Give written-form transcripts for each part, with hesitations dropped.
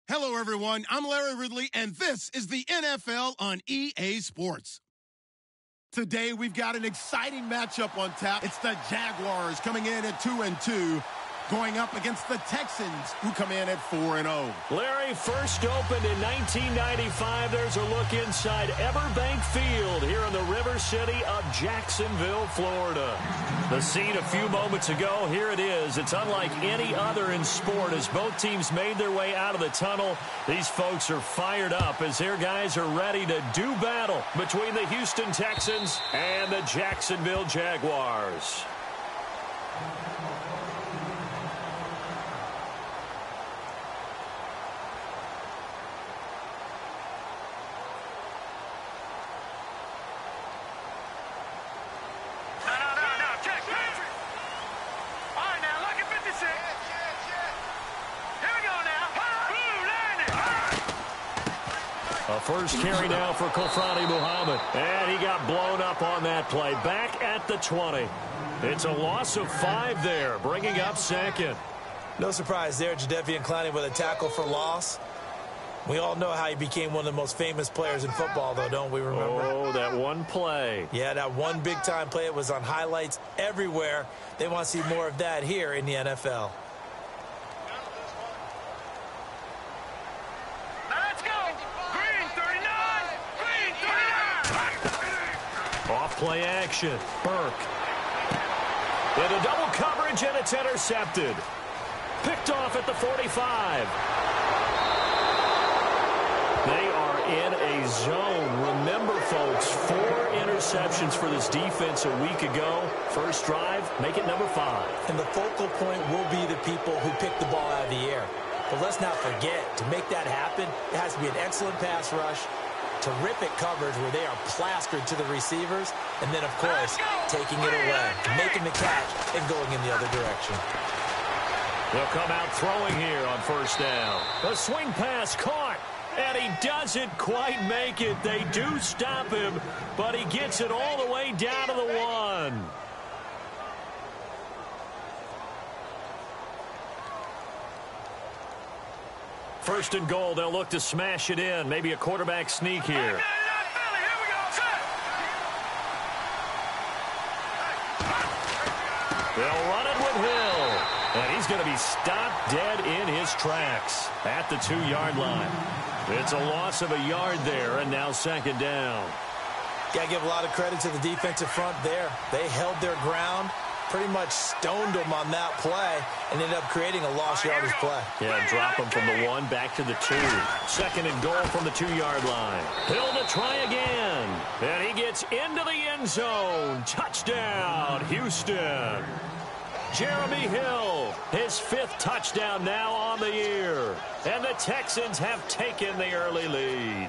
Hello, everyone. I'm Larry Ridley, and this is the NFL on EA Sports. Today, we've got an exciting matchup on tap. It's the Jaguars coming in at 2-2, going up against the Texans, who come in at 4-0. Larry, first opened in 1995. There's a look inside Everbank Field here in the River City of Jacksonville, Florida. The scene a few moments ago, here it is. It's unlike any other in sport as both teams made their way out of the tunnel. These folks are fired up as their guys are ready to do battle between the Houston Texans and the Jacksonville Jaguars. First carry now for Kofrani Muhammad. And he got blown up on that play. Back at the 20. It's a loss of 5 there, bringing up second. No surprise there, Jadeveon Clowney with a tackle for loss. We all know how he became one of the most famous players in football, though, don't we remember? Oh, that one play. Yeah, that one big-time play. It was on highlights everywhere. They want to see more of that here in the NFL. Play action. Burke. Into double coverage, and it's intercepted. Picked off at the 45. They are in a zone. Remember, folks, 4 interceptions for this defense a week ago. First drive, make it number 5. And the focal point will be the people who pick the ball out of the air. But let's not forget, to make that happen, it has to be an excellent pass rush, terrific coverage where they are plastered to the receivers, and then, of course, taking it away, making the catch, and going in the other direction. They'll come out throwing here on first down. A swing pass caught, and he doesn't quite make it. They do stop him, but he gets it all the way down to the 1. First and goal, they'll look to smash it in. Maybe a quarterback sneak here. They'll run it with Hill. And he's going to be stopped dead in his tracks at the 2-yard line. It's a loss of a yard there, and now second down. Got to give a lot of credit to the defensive front there. They held their ground, pretty much stoned them on that play, and ended up creating a lost yardage play. Yeah, drop them from the 1 back to the 2. Second and goal from the 2-yard line. Hill to try again. And he gets into the end zone. Touchdown, Houston. Jeremy Hill, his 5th touchdown now on the year. And the Texans have taken the early lead.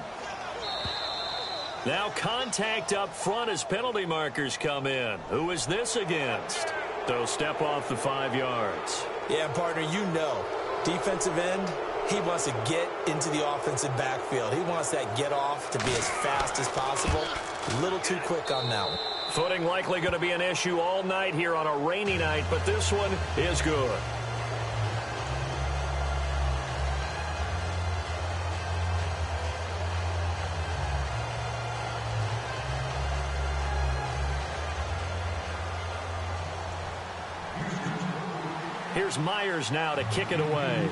Now contact up front as penalty markers come in. Who is this against? They'll step off the 5 yards. Yeah, partner, you know, defensive end, he wants to get into the offensive backfield. He wants that get off to be as fast as possible. A little too quick on that one. Footing likely going to be an issue all night here on a rainy night, but this one is good. Here's Myers now to kick it away.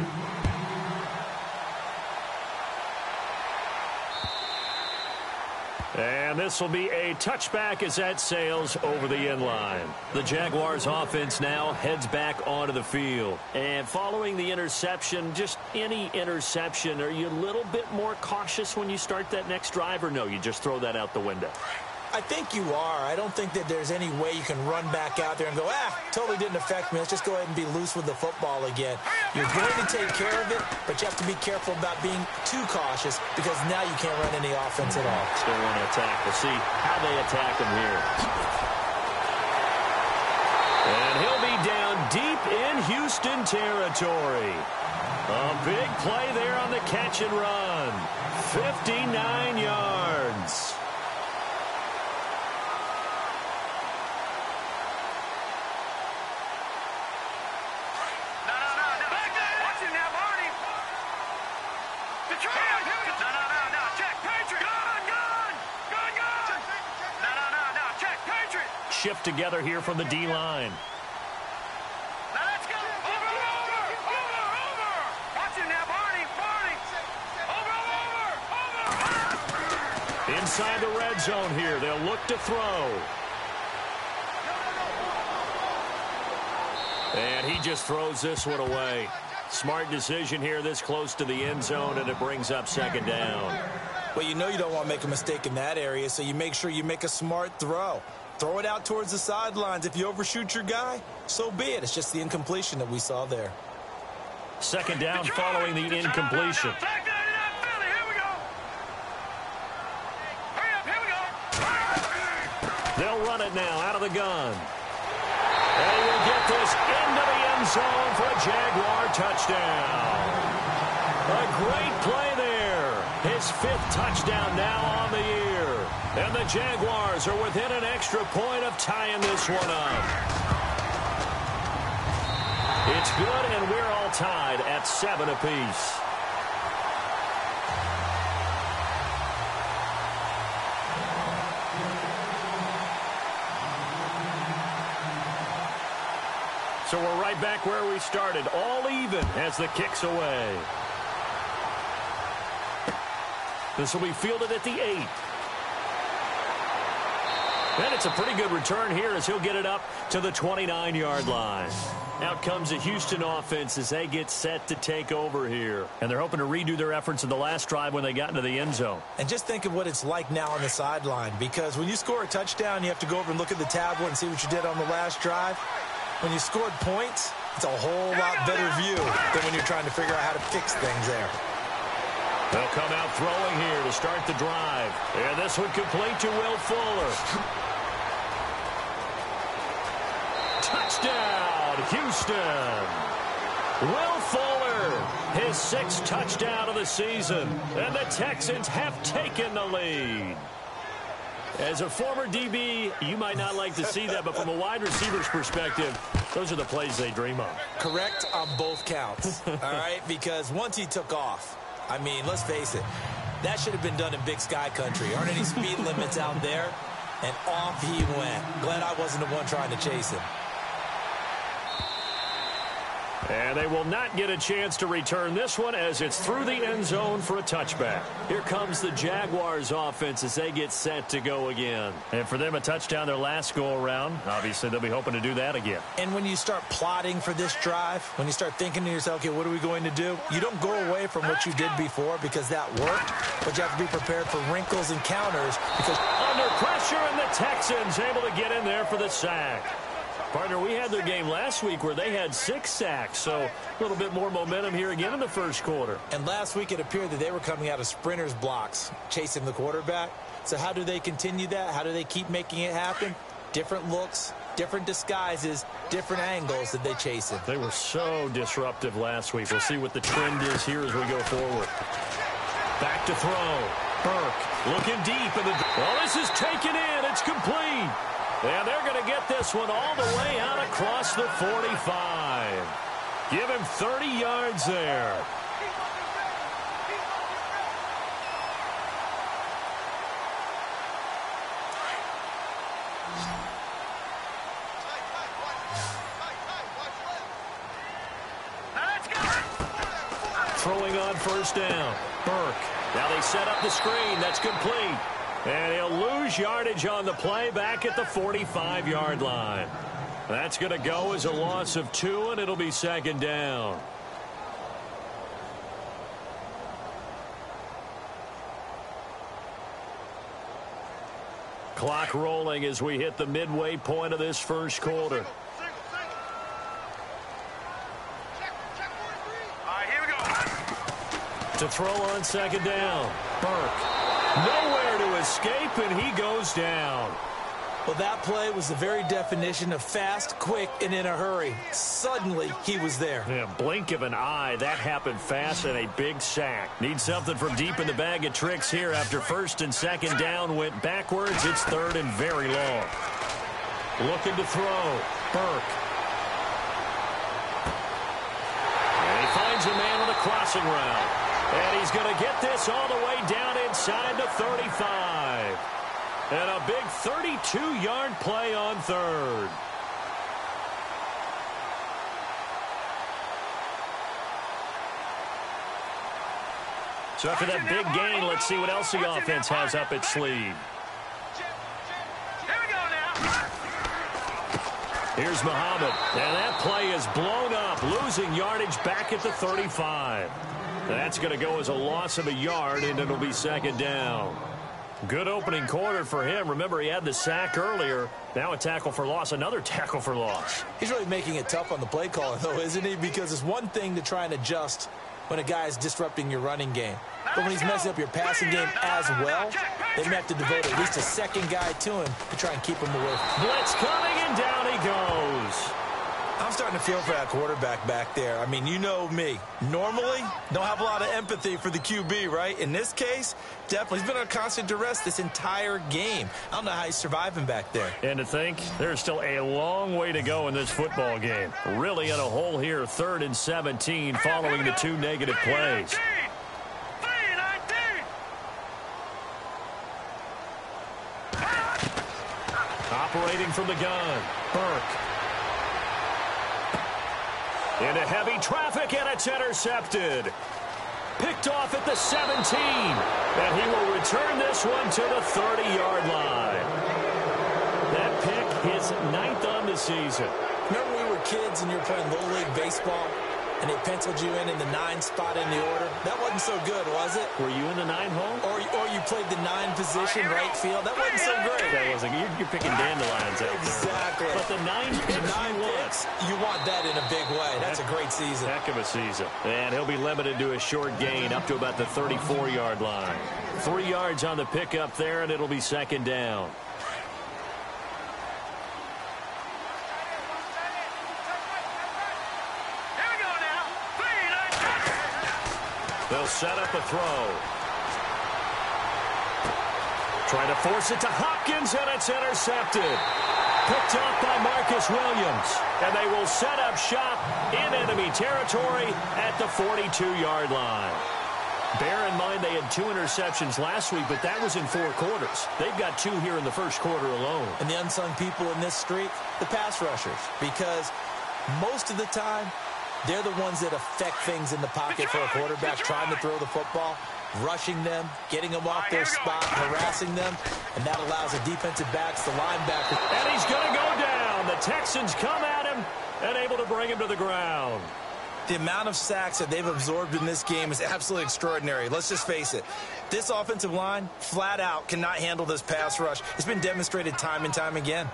And this will be a touchback as that sails over the end line. The Jaguars offense now heads back onto the field. And following the interception, just any interception, are you a little bit more cautious when you start that next drive, or no, you just throw that out the window? I think you are. I don't think that there's any way you can run back out there and go, totally didn't affect me. Let's just go ahead and be loose with the football again. You're going to take care of it, but you have to be careful about being too cautious because now you can't run any offense at all. Still want to attack. We'll see how they attack him here. And he'll be down deep in Houston territory. A big play there on the catch and run. 59 yards. Shift together here from the D-line. Inside the red zone here. They'll look to throw. And he just throws this one away. Smart decision here this close to the end zone, and it brings up second down. Well, you know you don't want to make a mistake in that area, so you make sure you make a smart throw. Throw it out towards the sidelines. If you overshoot your guy, so be it. It's just the incompletion that we saw there. Second down following the incompletion. They'll run it now out of the gun. They will get this into the end zone for a Jaguar touchdown. A great play there. His fifth touchdown now on the year. And the Jaguars are within an extra point of tying this one up. It's good, and we're all tied at 7 apiece. So we're right back where we started, all even as the kick's away. This will be fielded at the 8. And it's a pretty good return here as he'll get it up to the 29-yard line. Out comes the Houston offense as they get set to take over here. And they're hoping to redo their efforts in the last drive when they got into the end zone. And just think of what it's like now on the sideline, because when you score a touchdown, you have to go over and look at the tablet and see what you did on the last drive. When you scored points, it's a whole lot better view than when you're trying to figure out how to fix things there. They'll come out throwing here to start the drive. And this one complete to Will Fuller. Touchdown, Houston. Will Fuller, his 6th touchdown of the season. And the Texans have taken the lead. As a former DB, you might not like to see that, but from a wide receiver's perspective, those are the plays they dream of. Correct on both counts, all right? Because once he took off, I mean, let's face it, that should have been done in Big Sky country. Aren't any speed limits out there? And off he went. Glad I wasn't the one trying to chase him. And they will not get a chance to return this one as it's through the end zone for a touchback. Here comes the Jaguars offense as they get set to go again. And for them, a touchdown their last go-around. Obviously, they'll be hoping to do that again. And when you start plotting for this drive, when you start thinking to yourself, okay, what are we going to do? You don't go away from what you did before because that worked, but you have to be prepared for wrinkles and counters because under pressure, and the Texans able to get in there for the sack. Partner, we had their game last week where they had 6 sacks, so a little bit more momentum here again in the first quarter. And last week it appeared that they were coming out of sprinters blocks, chasing the quarterback. So how do they continue that? How do they keep making it happen? Different looks, different disguises, different angles that they chase him. They were so disruptive last week. We'll see what the trend is here as we go forward. Back to throw. Burke looking deep. Well, this is taken in. It's complete. And they're going to get this one all the way out across the 45. Give him 30 yards there. Throwing on first down. Burke. Now they set up the screen. That's complete. And he'll lose yardage on the play back at the 45-yard line. That's going to go as a loss of 2, and it'll be second down. Clock rolling as we hit the midway point of this first quarter. To throw on second down. Burke. Nowhere to escape, and he goes down. Well, that play was the very definition of fast, quick, and in a hurry. Suddenly, he was there. Yeah, blink of an eye. That happened fast, and a big sack. Need something from deep in the bag of tricks here after first and second down went backwards. It's third and very long. Looking to throw. Burke. And he finds a man on the crossing route. And he's going to get this all the way down inside the 35. And a big 32-yard play on third. So after that big gain, let's see what else the offense has up its sleeve. Here's Muhammad, and that play is blown up, losing yardage back at the 35. That's going to go as a loss of a yard, and it'll be second down. Good opening quarter for him. Remember, he had the sack earlier. Now a tackle for loss, another tackle for loss. He's really making it tough on the play caller, though, isn't he? Because it's one thing to try and adjust when a guy is disrupting your running game. But when he's messing up your passing game as well, they're going to have to devote at least a second guy to him to try and keep him away. Blitz coming, and down he goes. I'm starting to feel for that quarterback back there. I mean, you know me. Normally, don't have a lot of empathy for the QB, right? In this case, definitely. He's been under constant duress this entire game. I don't know how he's surviving back there. And to think, there's still a long way to go in this football game. Really in a hole here, 3rd and 17, following the 2 negative plays. Operating from the gun, Burke. Into heavy traffic, and it's intercepted. Picked off at the 17. And he will return this one to the 30-yard line. That pick, his 9th on the season. Remember when we were kids and you were playing Little League Baseball, and they penciled you in the 9 spot in the order? That wasn't so good, was it? Were you in the 9 hole? Or you played the 9 position, right field? That wasn't so great. That wasn't. You're picking dandelions out there. Exactly. But the 9 picks, you want that in a big way. That's a great season. Heck of a season. And he'll be limited to a short gain up to about the 34-yard line. 3 yards on the pickup there, and it'll be second down. They'll set up a throw. Trying to force it to Hopkins, and it's intercepted. Picked up by Marcus Williams. And they will set up shop in enemy territory at the 42-yard line. Bear in mind they had 2 interceptions last week, but that was in 4 quarters. They've got 2 here in the first quarter alone. And the unsung people in this streak, the pass rushers. Because most of the time, they're the ones that affect things in the pocket for a quarterback, trying to throw the football, rushing them, getting them off their spot, harassing them, and that allows the defensive backs, the linebackers. And he's going to go down. The Texans come at him and able to bring him to the ground. The amount of sacks that they've absorbed in this game is absolutely extraordinary. Let's just face it. This offensive line, flat out, cannot handle this pass rush. It's been demonstrated time and time again.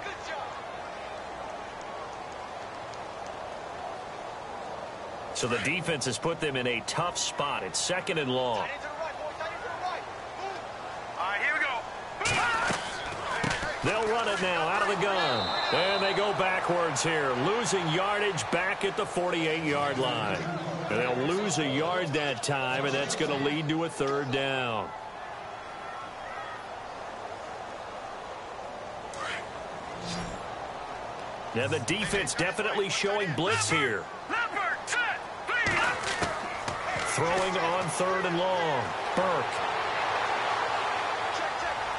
So the defense has put them in a tough spot. It's 2nd and long. They'll run it now out of the gun. And they go backwards here, losing yardage back at the 48-yard line. And they'll lose a yard that time, and that's going to lead to a 3rd down. Now the defense definitely showing blitz here. Throwing on 3rd and long. Burke.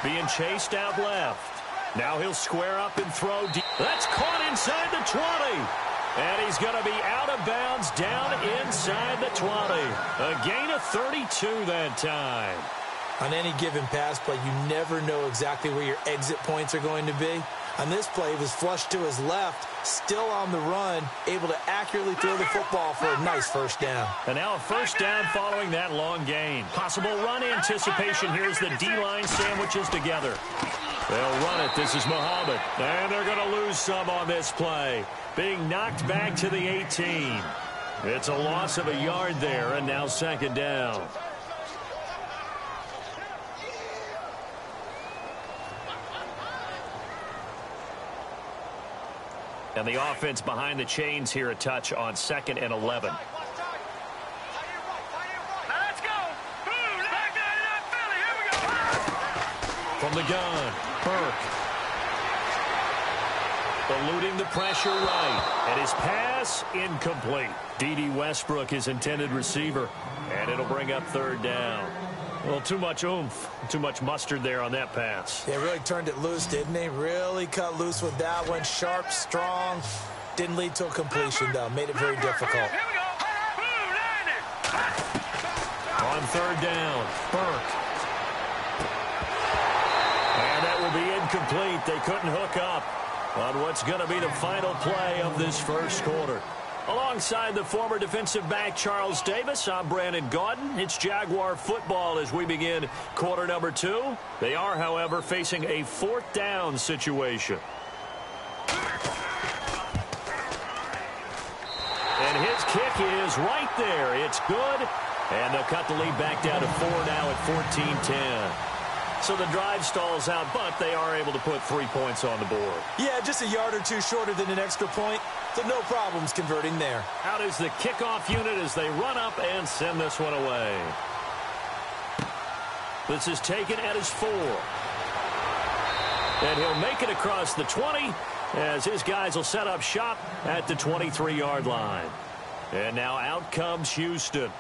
Being chased out left. Now he'll square up and throw deep. That's caught inside the 20. And he's going to be out of bounds down inside the 20. A gain of 32 that time. On any given pass play, you never know exactly where your exit points are going to be. On this play, he was flushed to his left, still on the run, able to accurately throw the football for a nice 1st down. And now a 1st down following that long gain. Possible run anticipation. Here's the D-line sandwiches together. They'll run it. This is Muhammad. And they're going to lose some on this play. Being knocked back to the 18. It's a loss of a yard there, and now 2nd down. And the offense behind the chains here a touch on 2nd and 11. From the gun, Burke. Eluding the pressure right. And his pass incomplete. D.D. Westbrook, his intended receiver. And it'll bring up third down. Well, too much oomph, too much mustard there on that pass. They really turned it loose, didn't they? Really cut loose with that one. Sharp, strong. Didn't lead to a completion, though. Made it very difficult. On third down, Burke. And that will be incomplete. They couldn't hook up on what's going to be the final play of this first quarter. Alongside the former defensive back Charles Davis, I'm Brandon Gaudin. It's Jaguar football as we begin quarter number 2. They are, however, facing a fourth down situation. And his kick is right there. It's good. And they'll cut the lead back down to 4 now at 14-10. So the drive stalls out, but they are able to put 3 points on the board. Yeah, just a yard or two shorter than an extra point. So no problems converting there. Out is the kickoff unit as they run up and send this one away. This is taken at his 4. And he'll make it across the 20 as his guys will set up shop at the 23-yard line. And now out comes Houston.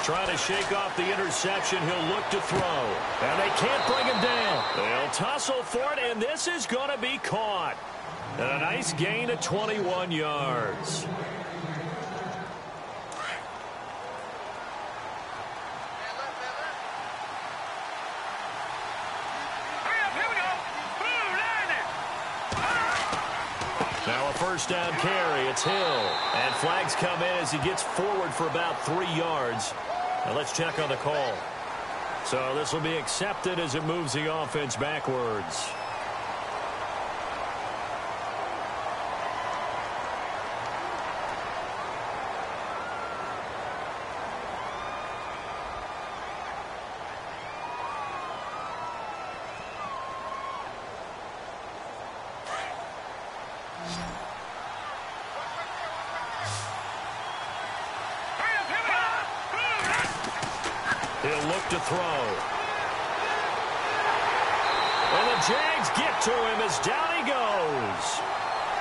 Trying to shake off the interception. He'll look to throw. And they can't bring him down. They'll tussle for it, and this is going to be caught. And a nice gain of 21 yards. Now a first down carry. It's Hill. And flags come in as he gets forward for about 3 yards. Now let's check on the call. So this will be accepted as it moves the offense backwards. He'll look to throw. And the Jags get to him as down he goes.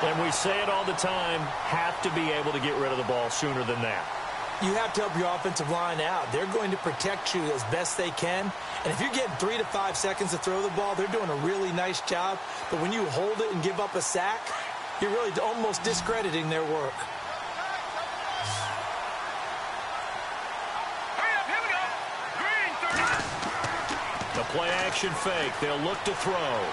And we say it all the time, have to be able to get rid of the ball sooner than that. You have to help your offensive line out. They're going to protect you as best they can. And if you're getting 3 to 5 seconds to throw the ball, they're doing a really nice job. But when you hold it and give up a sack, you're really almost discrediting their work. The play action fake. They'll look to throw.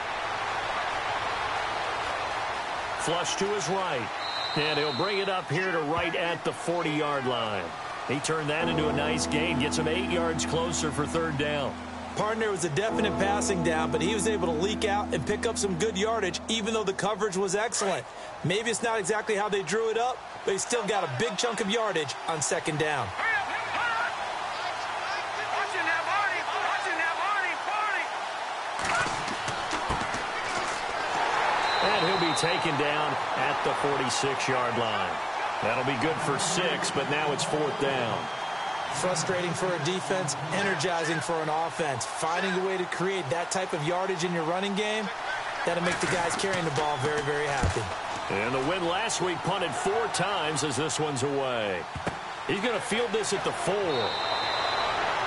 Flush to his right. And he'll bring it up here to right at the 40-yard line. He turned that into a nice gain. Gets him 8 yards closer for third down. Partner was a definite passing down, but he was able to leak out and pick up some good yardage, even though the coverage was excellent. Maybe it's not exactly how they drew it up, but he still got a big chunk of yardage on second down. And he'll be taken down at the 46-yard line. That'll be good for 6, but now it's fourth down. Frustrating for a defense, energizing for an offense. Finding a way to create that type of yardage in your running game, that'll make the guys carrying the ball very, very happy. And the win last week punted 4 times as this one's away. He's going to field this at the 4.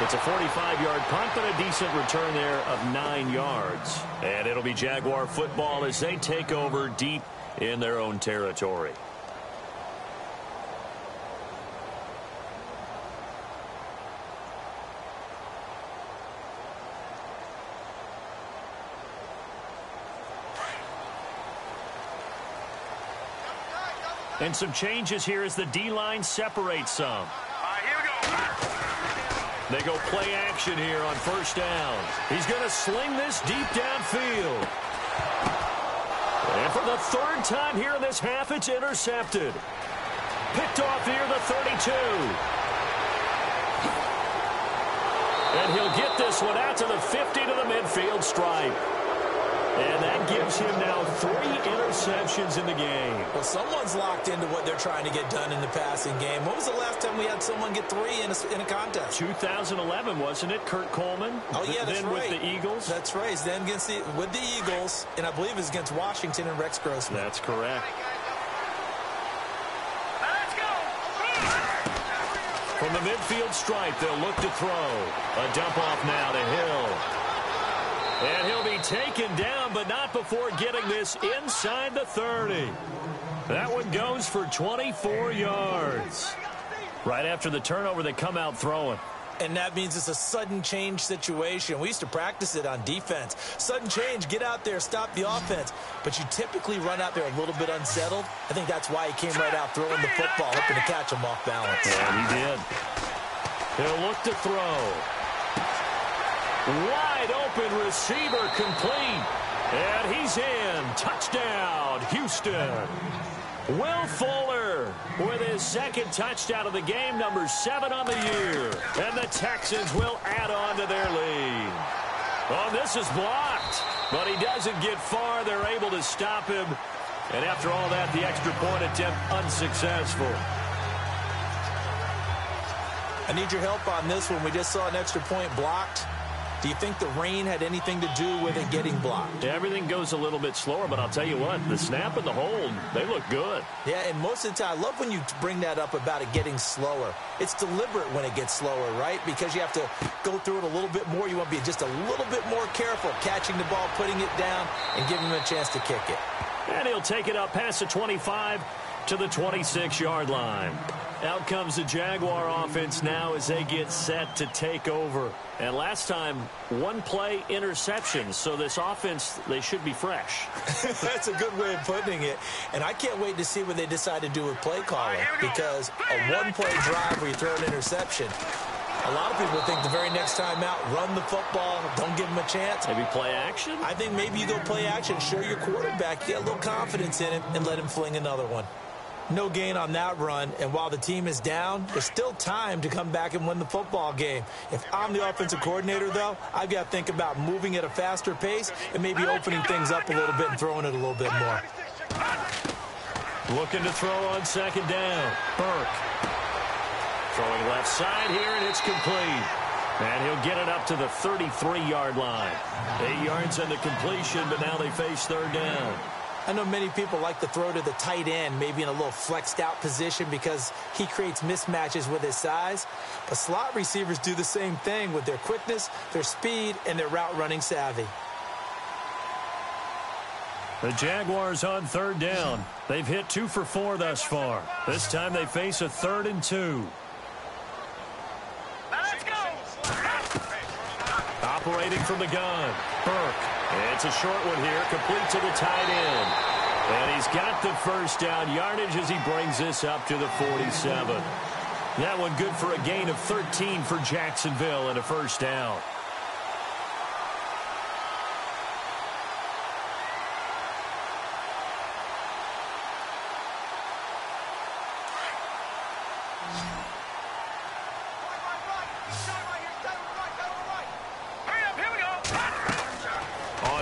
It's a 45-yard punt, but a decent return there of 9 yards. And it'll be Jaguar football as they take over deep in their own territory. And some changes here as the D-line separates some. Here we go. They go play action here on first down. He's going to sling this deep downfield. And for the 3rd time here in this half, it's intercepted. Picked off near the 32. And he'll get this one out to the 50 to the midfield stripe. And that gives him now 3 interceptions in the game. Well, someone's locked into what they're trying to get done in the passing game. When was the last time we had someone get 3 in a contest? 2011, wasn't it? Kurt Coleman? Oh, yeah, that's then right. With the Eagles? That's right. Then with the Eagles, and I believe it's against Washington and Rex Grossman. That's correct. From the midfield stripe, they'll look to throw. A dump off now to Hill. And he'll be taken down, but not before getting this inside the 30. That one goes for 24 yards. Right after the turnover, they come out throwing. And that means it's a sudden change situation. We used to practice it on defense. Sudden change, get out there, stop the offense. But you typically run out there a little bit unsettled. I think that's why he came right out throwing the football, hoping to catch him off balance. Yeah, he did. He'll look to throw. Wide open receiver complete. And he's in. Touchdown, Houston. Will Fuller with his second touchdown of the game, number 7 on the year. And the Texans will add on to their lead. Oh, this is blocked, but he doesn't get far. They're able to stop him. And after all that, the extra point attempt unsuccessful. I need your help on this one. We just saw an extra point blocked. Do you think the rain had anything to do with it getting blocked? Everything goes a little bit slower, but I'll tell you what, the snap and the hold, they look good. Yeah, and most of the time, I love when you bring that up about it getting slower. It's deliberate when it gets slower, right? Because you have to go through it a little bit more. You want to be just a little bit more careful catching the ball, putting it down, and giving him a chance to kick it. And he'll take it up past the 25 to the 26-yard line. Out comes the Jaguar offense now as they get set to take over. And last time, 1-play interception. So this offense, they should be fresh. That's a good way of putting it. And I can't wait to see what they decide to do with play calling. Because a 1-play drive where you throw an interception, a lot of people think the very next time out, run the football, don't give them a chance. Maybe play action? I think maybe you go play action, show your quarterback, get a little confidence in him, and let him fling another one. No gain on that run, and while the team is down, there's still time to come back and win the football game. If I'm the offensive coordinator, though, I've got to think about moving at a faster pace and maybe opening things up a little bit and throwing it a little bit more. Looking to throw on second down. Burke. Throwing left side here, and it's complete. And he'll get it up to the 33-yard line. 8 yards on the completion, but now they face third down. I know many people like to throw to the tight end, maybe in a little flexed out position because he creates mismatches with his size. But slot receivers do the same thing with their quickness, their speed, and their route running savvy. The Jaguars on third down. They've hit 2 for 4 thus far. This time they face a 3rd and 2. Let's go. Operating from the gun. Burke. It's a short one here, complete to the tight end. And he's got the first down yardage as he brings this up to the 47. That one good for a gain of 13 for Jacksonville and a first down.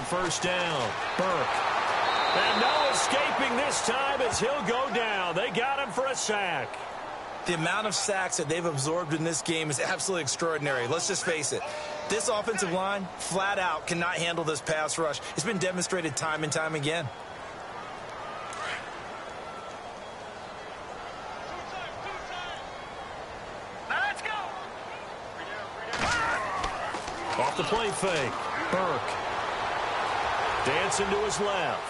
First down, Burke. And no escaping this time as he'll go down. They got him for a sack. The amount of sacks that they've absorbed in this game is absolutely extraordinary. Let's just face it. This offensive line, flat out, cannot handle this pass rush. It's been demonstrated time and time again. Let's go. Off the play fake, Burke. Dancing to his left.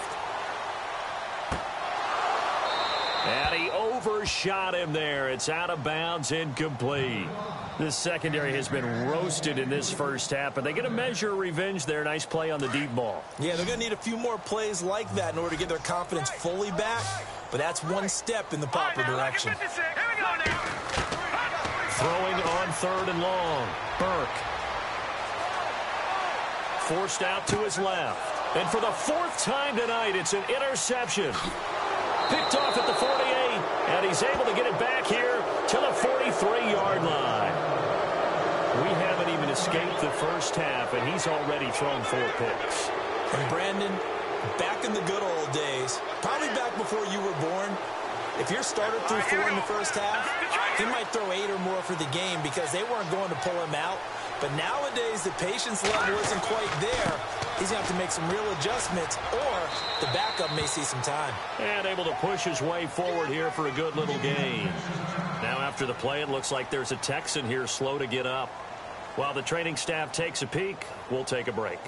And he overshot him there. It's out of bounds, incomplete. This secondary has been roasted in this first half, but they get a measure of revenge there. Nice play on the deep ball. Yeah, they're going to need a few more plays like that in order to get their confidence fully back, but that's one step in the proper direction. Throwing on 3rd and long. Burke. Forced out to his left. And for the 4th time tonight, it's an interception. Picked off at the 48, and he's able to get it back here to the 43-yard line. We haven't even escaped the first half, and he's already thrown 4 picks. And Brandon, back in the good old days, probably back before you were born, if your starter threw 4 in the first half, he might throw 8 or more for the game because they weren't going to pull him out. But nowadays, the patience level isn't quite there. He's going to have to make some real adjustments, or the backup may see some time. And able to push his way forward here for a good little gain. Now after the play, it looks like there's a Texan here slow to get up. While the training staff takes a peek, we'll take a break.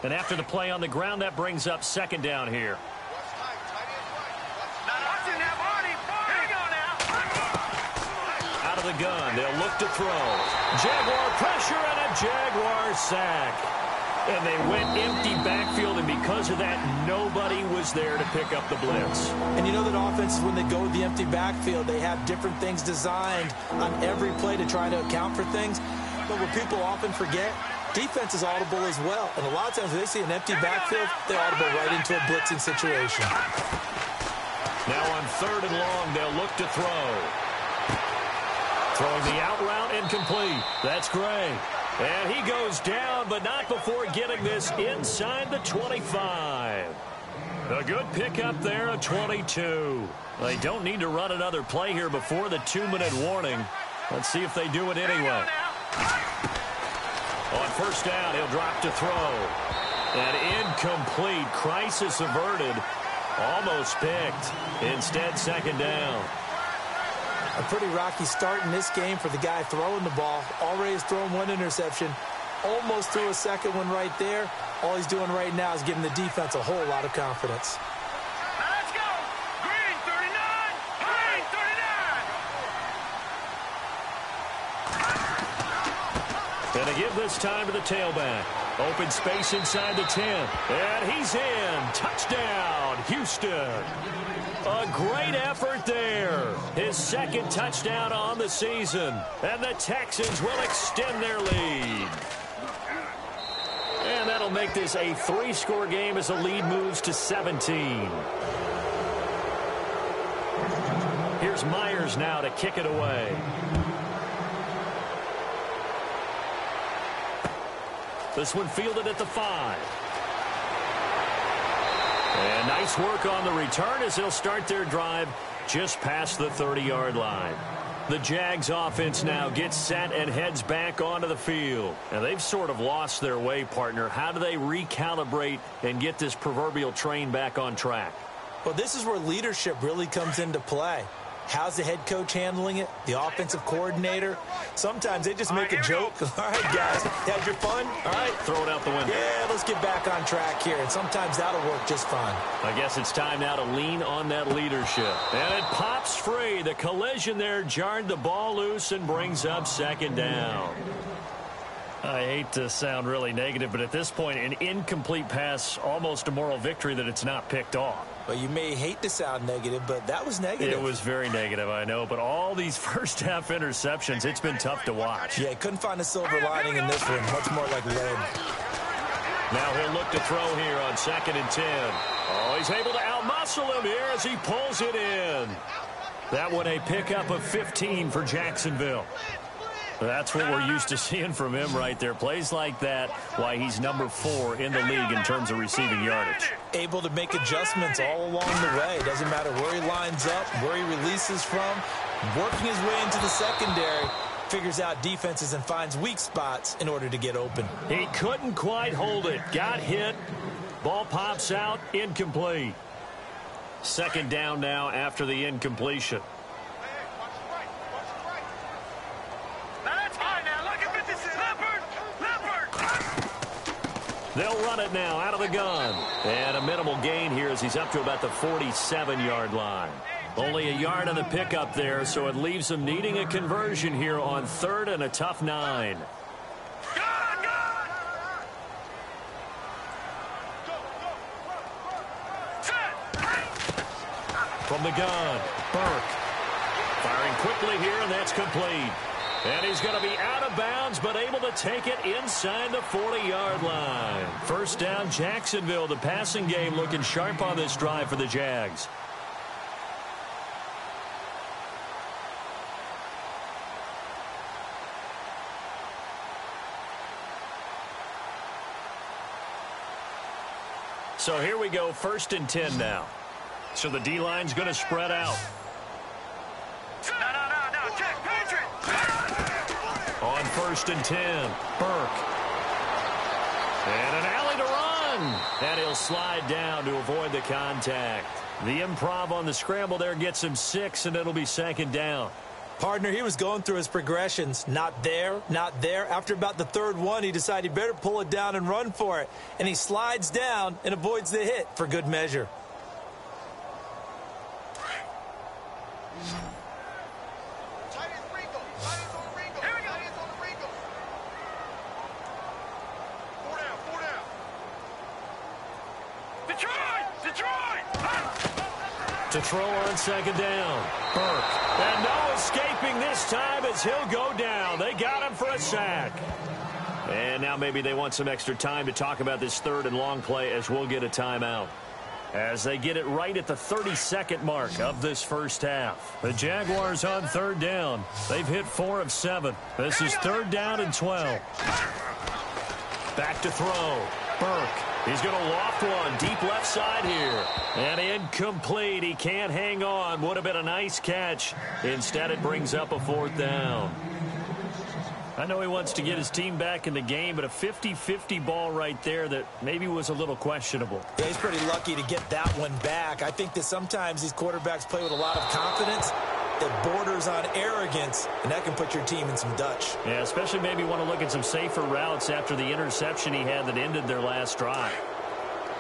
And after the play on the ground, that brings up second down here. Out of the gun, they'll look to throw. Jaguar pressure and a Jaguar sack. And they went empty backfield, and because of that, nobody was there to pick up the blitz. And you know that offenses, when they go with the empty backfield, they have different things designed on every play to try to account for things. But what people often forget, defense is audible as well. And a lot of times when they see an empty backfield, they audible right into a blitzing situation. Now on 3rd and long, they'll look to throw. Throwing the out route incomplete. That's Gray. And he goes down, but not before getting this inside the 25. A good pickup there, a 22. They don't need to run another play here before the 2-minute warning. Let's see if they do it anyway. On 1st down, he'll drop to throw. And incomplete. Crisis averted. Almost picked. Instead, 2nd down. A pretty rocky start in this game for the guy throwing the ball. Already has thrown 1 interception. Almost threw a second one right there. All he's doing right now is giving the defense a whole lot of confidence. Let's go! Green 39! Green 39! And to give this time to the tailback. Open space inside the 10. And he's in. Touchdown, Houston. A great effort there. His 2nd touchdown on the season. And the Texans will extend their lead. And that'll make this a 3-score game as the lead moves to 17. Here's Myers now to kick it away. This one fielded at the 5. And nice work on the return as they'll start their drive just past the 30-yard line. The Jags offense now gets set and heads back onto the field. And they've sort of lost their way, partner. How do they recalibrate and get this proverbial train back on track? Well, this is where leadership really comes into play. How's the head coach handling it? The offensive coordinator? Sometimes they just make a joke. All right, guys, had your fun? All right. Throw it out the window. Yeah, let's get back on track here. And sometimes that'll work just fine. I guess it's time now to lean on that leadership. And it pops free. The collision there jarred the ball loose and brings up 2nd down. I hate to sound really negative, but at this point, an incomplete pass, almost a moral victory that it's not picked off. Well, you may hate to sound negative, but that was negative. It was very negative, I know. But all these first-half interceptions, it's been tough to watch. Yeah, couldn't find a silver lining in this one. Much more like lead. Now he'll look to throw here on 2nd and 10. Oh, he's able to outmuscle him here as he pulls it in. That one a pickup of 15 for Jacksonville. That's what we're used to seeing from him right there. Plays like that, why he's number 4 in the league in terms of receiving yardage. Able to make adjustments all along the way. Doesn't matter where he lines up, where he releases from. Working his way into the secondary. Figures out defenses and finds weak spots in order to get open. He couldn't quite hold it. Got hit. Ball pops out. Incomplete. 2nd down now after the incompletion. They'll run it now out of the gun. And a minimal gain here as he's up to about the 47-yard line. Only a yard on the pickup there, so it leaves him needing a conversion here on 3rd and a tough 9. From the gun, Burke. Firing quickly here, and that's complete. And he's going to be out of bounds, but able to take it inside the 40-yard line. 1st down, Jacksonville. The passing game looking sharp on this drive for the Jags. So here we go, 1st and 10 now. So the D-line's going to spread out. No, check, Patriot. On 1st and 10, Burke. And an alley to run. And he'll slide down to avoid the contact. The improv on the scramble there gets him 6, and it'll be 2nd down. Partner, he was going through his progressions. Not there, not there. After about the 3rd one, he decided he better pull it down and run for it. And he slides down and avoids the hit for good measure. To throw on 2nd down. Burke. And no escaping this time as he'll go down. They got him for a sack. And now maybe they want some extra time to talk about this 3rd and long play as we'll get a timeout. As they get it right at the 32nd mark of this first half. The Jaguars on 3rd down. They've hit 4 of 7. This is 3rd down and 12. Back to throw. Burke. He's going to loft one deep left side here. And incomplete. He can't hang on. Would have been a nice catch. Instead, it brings up a 4th down. I know he wants to get his team back in the game, but a 50-50 ball right there that maybe was a little questionable. Yeah, he's pretty lucky to get that one back. I think that sometimes these quarterbacks play with a lot of confidence that borders on arrogance, and that can put your team in some Dutch. Yeah, especially maybe want to look at some safer routes after the interception he had that ended their last drive.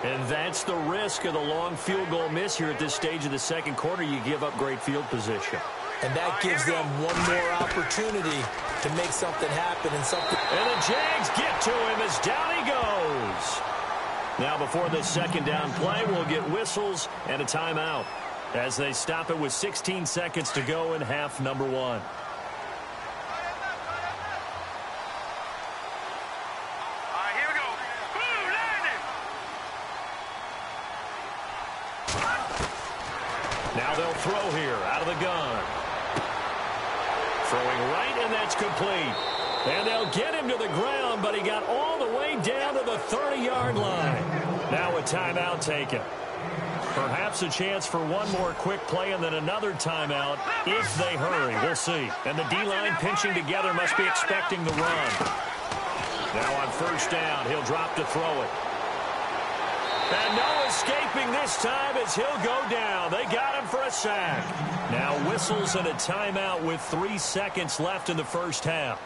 And that's the risk of the long field goal miss here at this stage of the 2nd quarter. You give up great field position. And that gives them one more opportunity to make something happen. And the Jags get to him as down he goes. Now before the 2nd down play, we'll get whistles and a timeout as they stop it with 16 seconds to go in half number 1. All right, here we go. Blue landing. Now they'll throw here out of the gun. Throwing right, and that's complete. And they'll get him to the ground, but he got all the way down to the 30-yard line. Now a timeout taken. Perhaps a chance for one more quick play and then another timeout if they hurry. We'll see. And the D-line pinching together must be expecting the run. Now on 1st down, he'll drop to throw it. And no escaping this time as he'll go down. They got him for a sack. Now whistles and a timeout with 3 seconds left in the first half.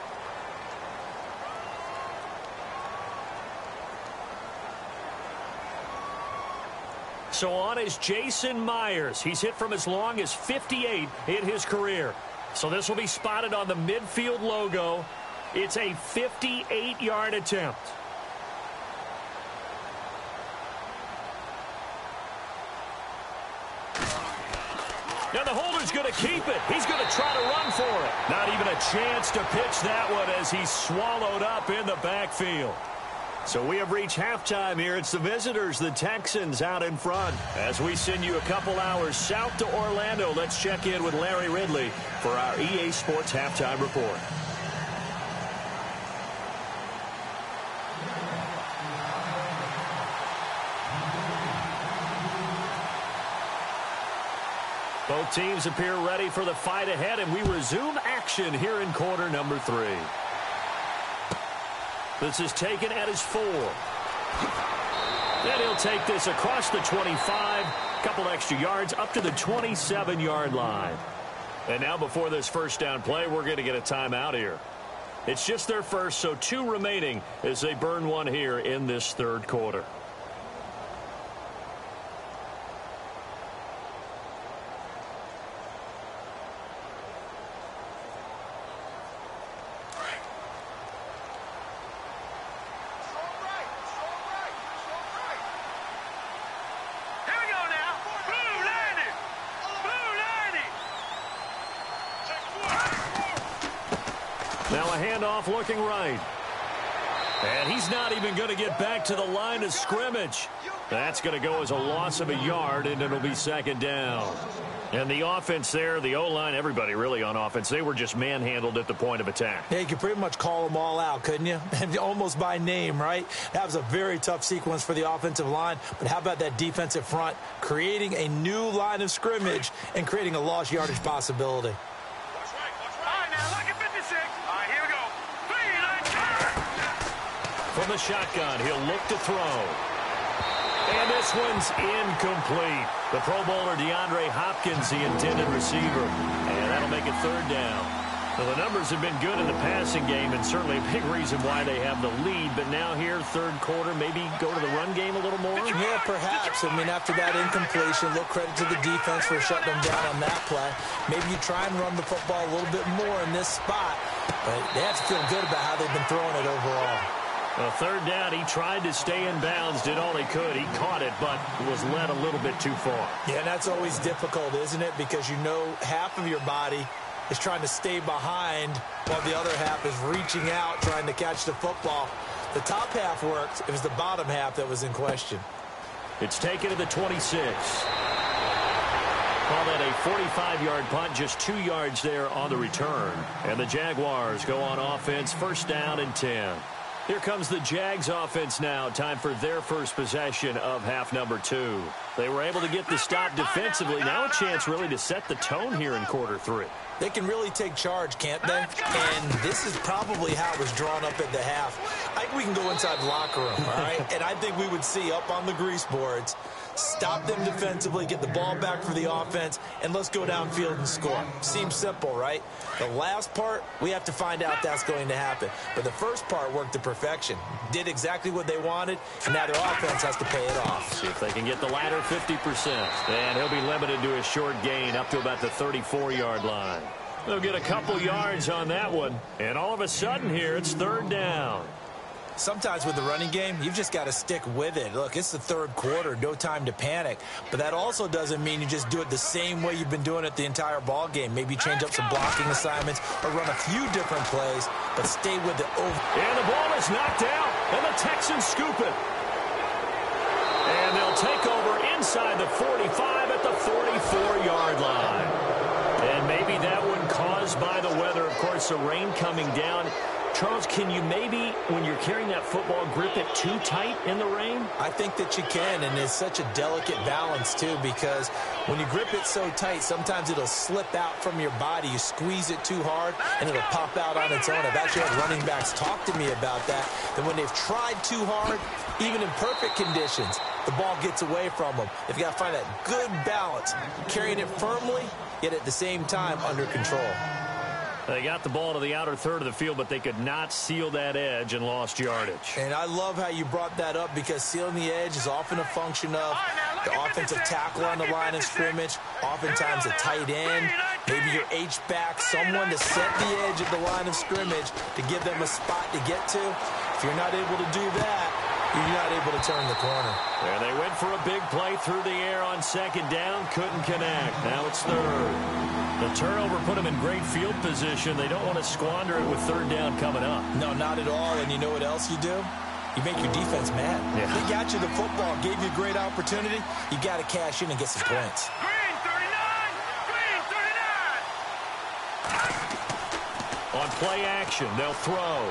So on is Jason Myers. He's hit from as long as 58 in his career. So this will be spotted on the midfield logo. It's a 58-yard attempt. Now the holder's going to keep it. He's going to try to run for it. Not even a chance to pitch that one as he's swallowed up in the backfield. So we have reached halftime here. It's the visitors, the Texans, out in front. As we send you a couple hours south to Orlando, let's check in with Larry Ridley for our EA Sports Halftime Report. Both teams appear ready for the fight ahead, and we resume action here in quarter number 3. This is taken at his 4. And he'll take this across the 25, couple extra yards up to the 27-yard line. And now before this first down play, we're going to get a timeout here. It's just their first, so 2 remaining as they burn one here in this 3rd quarter. Now a handoff looking right. And he's not even going to get back to the line of scrimmage. That's going to go as a loss of a yard, and it'll be second down. And the offense there, the O-line, everybody really on offense, they were just manhandled at the point of attack. Yeah, you could pretty much call them all out, couldn't you? And almost by name, right? That was a very tough sequence for the offensive line. But how about that defensive front creating a new line of scrimmage and creating a lost yardage possibility? All right, now, lock at 56. All right, here we go. 3, 9, From the shotgun, he'll look to throw. And this one's incomplete. The Pro Bowler DeAndre Hopkins, the intended receiver. And that'll make it third down. Well, the numbers have been good in the passing game, and certainly a big reason why they have the lead. But now here, third quarter, maybe go to the run game a little more? Yeah, perhaps. I mean, after that incompletion, a little credit to the defense for shutting them down on that play. Maybe you try and run the football a little bit more in this spot. But they have to feel good about how they've been throwing it overall. Well, third down, he tried to stay in bounds, did all he could. He caught it, but was led a little bit too far. Yeah, and that's always difficult, isn't it? Because you know half of your body is trying to stay behind while the other half is reaching out, trying to catch the football. The top half worked. It was the bottom half that was in question. It's taken to the 26. Call that a 45-yard punt, just 2 yards there on the return. And the Jaguars go on offense, first down and 10. Here comes the Jags offense now. Time for their first possession of half number 2. They were able to get the stop defensively. Now a chance really to set the tone here in quarter 3. They can really take charge, can't they? And this is probably how it was drawn up at the half. I think we can go inside the locker room, all right? And I think we would see up on the grease boards, stop them defensively, get the ball back for the offense, and let's go downfield and score. Seems simple, right? The last part, we have to find out that's going to happen. But the first part worked to perfection. Did exactly what they wanted, and now their offense has to pay it off. See if they can get the latter 50%. And he'll be limited to a short gain up to about the 34-yard line. They'll get a couple yards on that one. And all of a sudden here, it's third down. Sometimes with the running game, you've just got to stick with it. Look, it's the third quarter, no time to panic. But that also doesn't mean you just do it the same way you've been doing it the entire ball game. Maybe change up some blocking assignments or run a few different plays, but stay with it over. And the ball is knocked out, and the Texans scoop it. And they'll take over inside the 45 at the 44-yard line. And maybe that one caused by the weather. Of course, the rain coming down. Charles, can you maybe, when you're carrying that football, grip it too tight in the rain? I think that you can, and it's such a delicate balance, too, because when you grip it so tight, sometimes it'll slip out from your body. You squeeze it too hard, and it'll pop out on its own. I've actually had running backs talk to me about that when they've tried too hard, even in perfect conditions, the ball gets away from them. They've got to find that good balance, carrying it firmly, yet at the same time under control. They got the ball to the outer third of the field, but they could not seal that edge and lost yardage. And I love how you brought that up, because sealing the edge is often a function of the offensive tackle on the line of scrimmage, oftentimes a tight end, maybe your H-back, someone to set the edge at the line of scrimmage to give them a spot to get to. If you're not able to do that, you're not able to turn the corner. And they went for a big play through the air on second down, couldn't connect. Now it's third. The turnover put them in great field position. They don't want to squander it with third down coming up. No, not at all. And you know what else you do? You make your defense mad. Yeah. They got you the football, gave you a great opportunity. You got to cash in and get some points. Green 39! Green 39! On play action, they'll throw.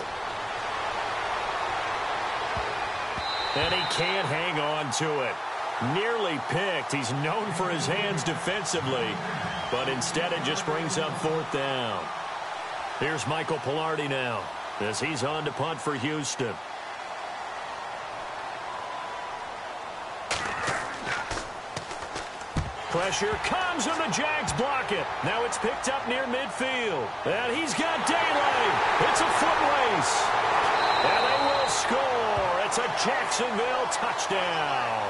And he can't hang on to it. Nearly picked. He's known for his hands defensively, but instead it just brings up fourth down. Here's Michael Pilardi now as he's on to punt for Houston. Pressure comes and the Jags block it. Now it's picked up near midfield. And he's got daylight. It's a foot race. And they will score. It's a Jacksonville touchdown.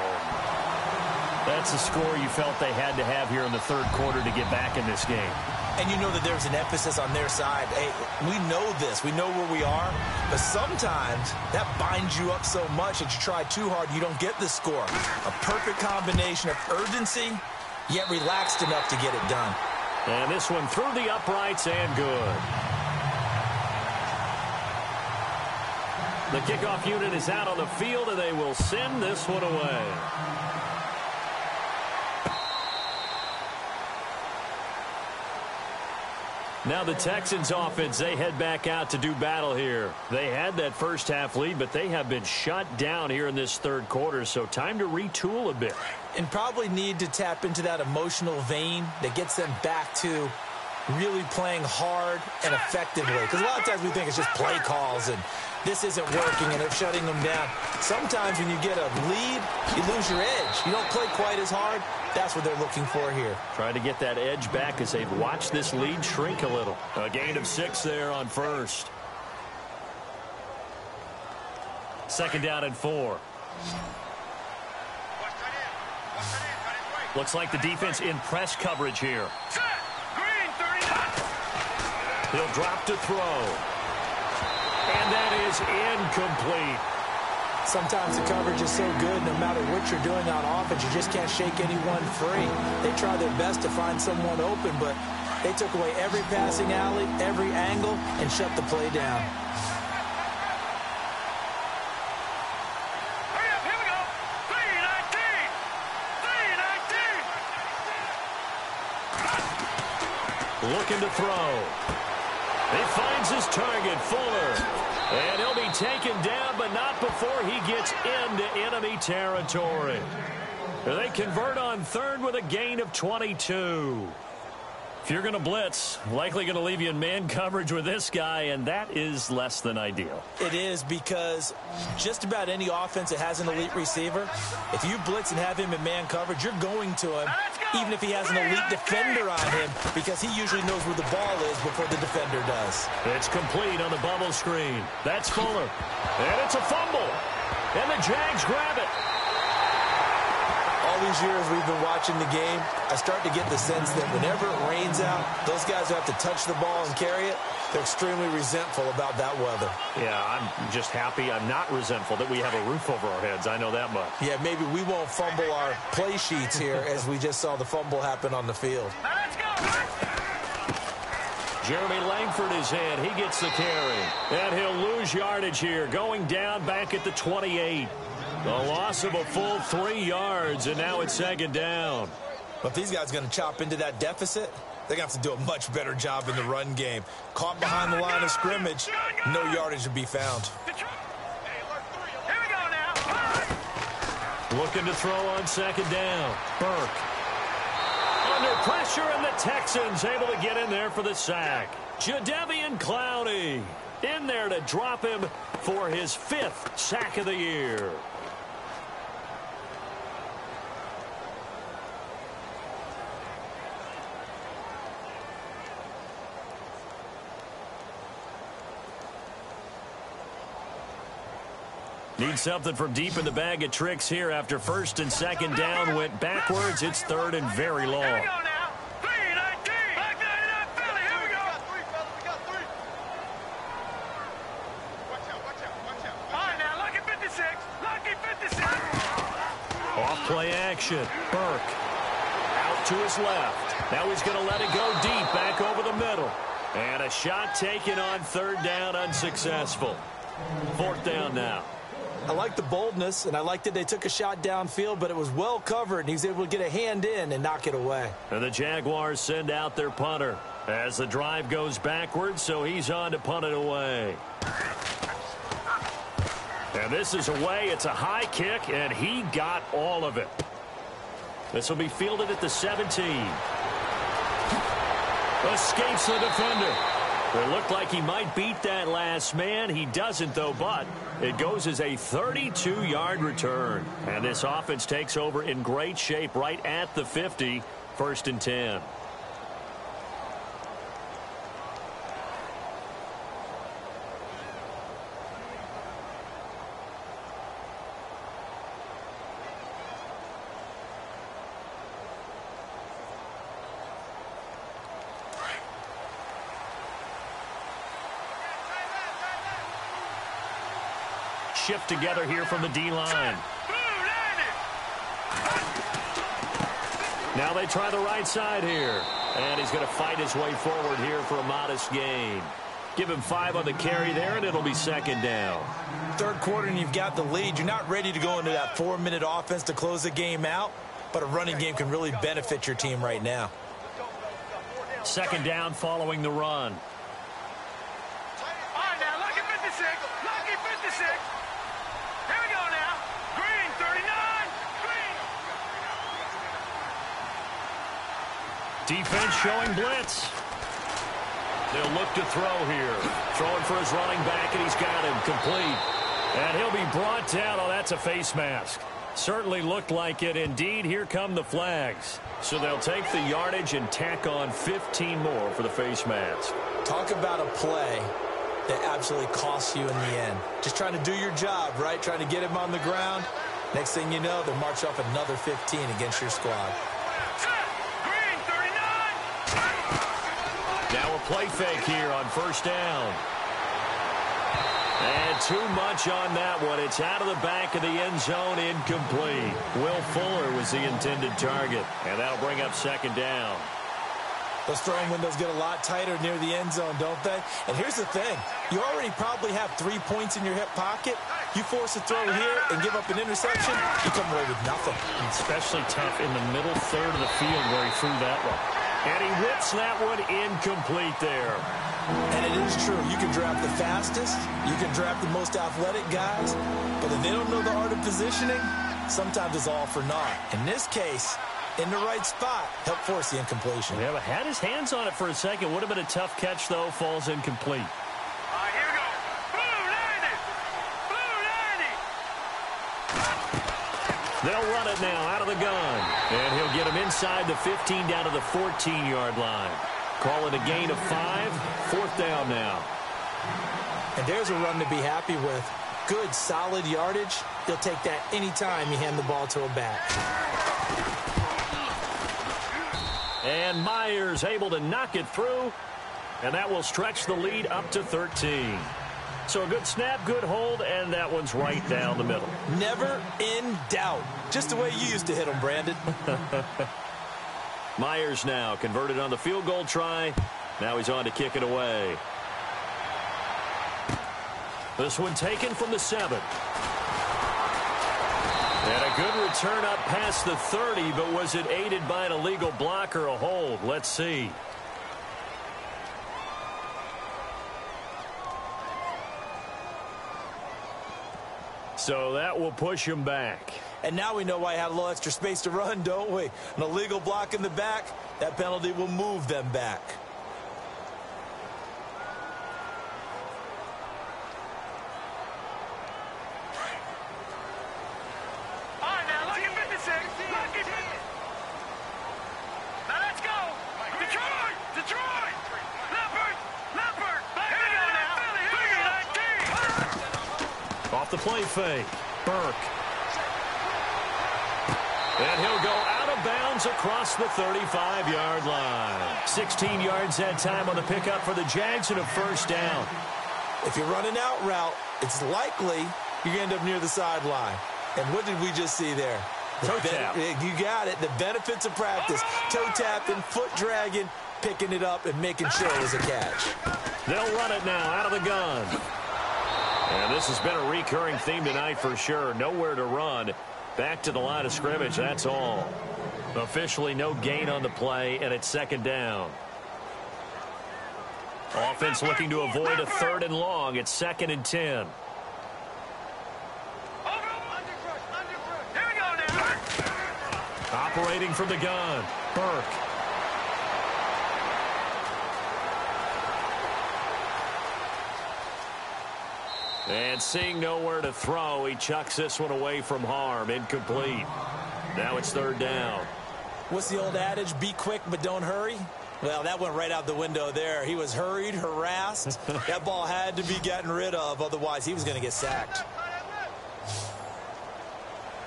That's a score you felt they had to have here in the third quarter to get back in this game. And you know that there's an emphasis on their side. Hey, we know this. We know where we are. But sometimes that binds you up so much that you try too hard, you don't get the score. A perfect combination of urgency, yet relaxed enough to get it done. And this one through the uprights and good. The kickoff unit is out on the field, and they will send this one away. Now the Texans offense, they head back out to do battle here. They had that first half lead, but they have been shut down here in this third quarter, so time to retool a bit. And probably need to tap into that emotional vein that gets them back to really playing hard and effectively. Because a lot of times we think it's just play calls and this isn't working and it's shutting them down. Sometimes when you get a lead, you lose your edge. You don't play quite as hard. That's what they're looking for here. Trying to get that edge back as they've watched this lead shrink a little. A gain of 6 there on first. Second down and 4. Looks like the defense in press coverage here. He'll drop to throw. And that is incomplete. Sometimes the coverage is so good, no matter what you're doing on offense, you just can't shake anyone free. They try their best to find someone open, but they took away every passing alley, every angle, and shut the play down. Hurry up, here we go. 3-19. Looking to throw. He finds his target, Fuller. And he'll be taken down, but not before he gets into enemy territory. They convert on third with a gain of 22. If you're going to blitz, likely going to leave you in man coverage with this guy, and that is less than ideal. It is, because just about any offense that has an elite receiver, if you blitz and have him in man coverage, you're going to him, even if he has an elite defender on him, because he usually knows where the ball is before the defender does. It's complete on the bubble screen. That's Fuller. And it's a fumble. And the Jags grab it. All these years we've been watching the game, I start to get the sense that whenever it rains out, those guys who have to touch the ball and carry it, they're extremely resentful about that weather. Yeah, I'm just happy I'm not resentful that we have a roof over our heads. I know that much. Yeah, maybe we won't fumble our play sheets here as we just saw the fumble happen on the field. Let's go. Jeremy Langford is in. He gets the carry. And he'll lose yardage here, going down back at the 28. The loss of a full 3 yards, and now it's second down. But if these guys are going to chop into that deficit, they're going to have to do a much better job in the run game. Caught behind the line of scrimmage, no yardage to be found. Here we go now. Looking to throw on second down. Burke. Under pressure, and the Texans able to get in there for the sack. Jadeveon Clowney in there to drop him for his 5th sack of the year. Need something from deep in the bag of tricks here after first and second down went backwards. It's third and very long. Here we go now. 3-19. Back 99 Philly. Here we go. We got three. Watch out. All right, now, lucky 56. Lucky 56. Off play action. Burke out to his left. Now he's going to let it go deep back over the middle. And a shot taken on third down, unsuccessful. Fourth down now. I like the boldness, and I like that they took a shot downfield, but it was well covered, and he was able to get a hand in and knock it away. And the Jaguars send out their punter as the drive goes backwards, so he's on to punt it away. And this is away. It's a high kick, and he got all of it. This will be fielded at the 17. Escapes the defender. It looked like he might beat that last man. He doesn't, though, but it goes as a 32-yard return. And this offense takes over in great shape right at the 50, 1st and 10. Shift together here from the D-line. Now they try the right side here. And he's going to fight his way forward here for a modest gain. Give him 5 on the carry there, and it'll be second down. Third quarter, and you've got the lead. You're not ready to go into that 4-minute offense to close the game out, but a running game can really benefit your team right now. Second down following the run. All right, now, lucky 56. Lucky 56. Here we go now. Green, 39. Green. Defense showing blitz. They'll look to throw here. Throwing for his running back, and he's got him complete. And he'll be brought down. Oh, that's a face mask. Certainly looked like it. Indeed, here come the flags. So they'll take the yardage and tack on 15 more for the face mask. Talk about a play that absolutely costs you in the end. Just trying to do your job, right? Trying to get him on the ground. Next thing you know, they'll march off another 15 against your squad. Green, 39. Now a play fake here on first down. And too much on that one. It's out of the back of the end zone, incomplete. Will Fuller was the intended target, and that'll bring up second down. Those throwing windows get a lot tighter near the end zone, don't they? And here's the thing. You already probably have 3 points in your hip pocket. You force a throw here and give up an interception, you come away with nothing. Especially tough in the middle third of the field where he threw that one. And he whips that one incomplete there. And it is true. You can draft the fastest. You can draft the most athletic guys. But if they don't know the art of positioning, sometimes it's all for naught. In this case, in the right spot, help force the incompletion. Yeah, but had his hands on it for a second. Would have been a tough catch, though. Falls incomplete. All right, here we go. Blue 90. Blue 90. They'll run it now out of the gun. And he'll get him inside the 15 down to the 14-yard line. Call it a gain of 5. Fourth down now. And there's a run to be happy with. Good, solid yardage. You'll take that anytime you hand the ball to a back. And Myers able to knock it through. And that will stretch the lead up to 13. So a good snap, good hold, and that one's right down the middle. Never in doubt. Just the way you used to hit them, Brandon. Myers now converted on the field goal try. Now he's on to kick it away. This one taken from the 7. And a good return up past the 30, but was it aided by an illegal block or a hold? Let's see. So that will push him back. And now we know why he had a little extra space to run, don't we? An illegal block in the back, that penalty will move them back. All right, now, lucky 56. Lucky 50. Now, let's go. Detroit. Detroit. Leopard. Leopard. Here we go now. Philly 19. Off the play fake. Burke. And he'll go out of bounds across the 35-yard line. 16 yards that time on the pickup for the Jags and a first down. If you're running out route, it's likely you're going to end up near the sideline. And what did we just see there? Toe tap. You got it. The benefits of practice. Toe tapping, foot dragging, picking it up, and making sure it was a catch. They'll run it now out of the gun. And this has been a recurring theme tonight for sure. Nowhere to run. Back to the line of scrimmage, that's all. Officially no gain on the play, and it's second down. Offense looking to avoid a 3rd and long. It's 2nd and 10. Here we go now. Operating from the gun, Burke. And seeing nowhere to throw, he chucks this one away from harm. Incomplete. Now it's 3rd down. What's the old adage? Be quick, but don't hurry. Well, that went right out the window there. He was hurried, harassed. That ball had to be gotten rid of. Otherwise, he was going to get sacked.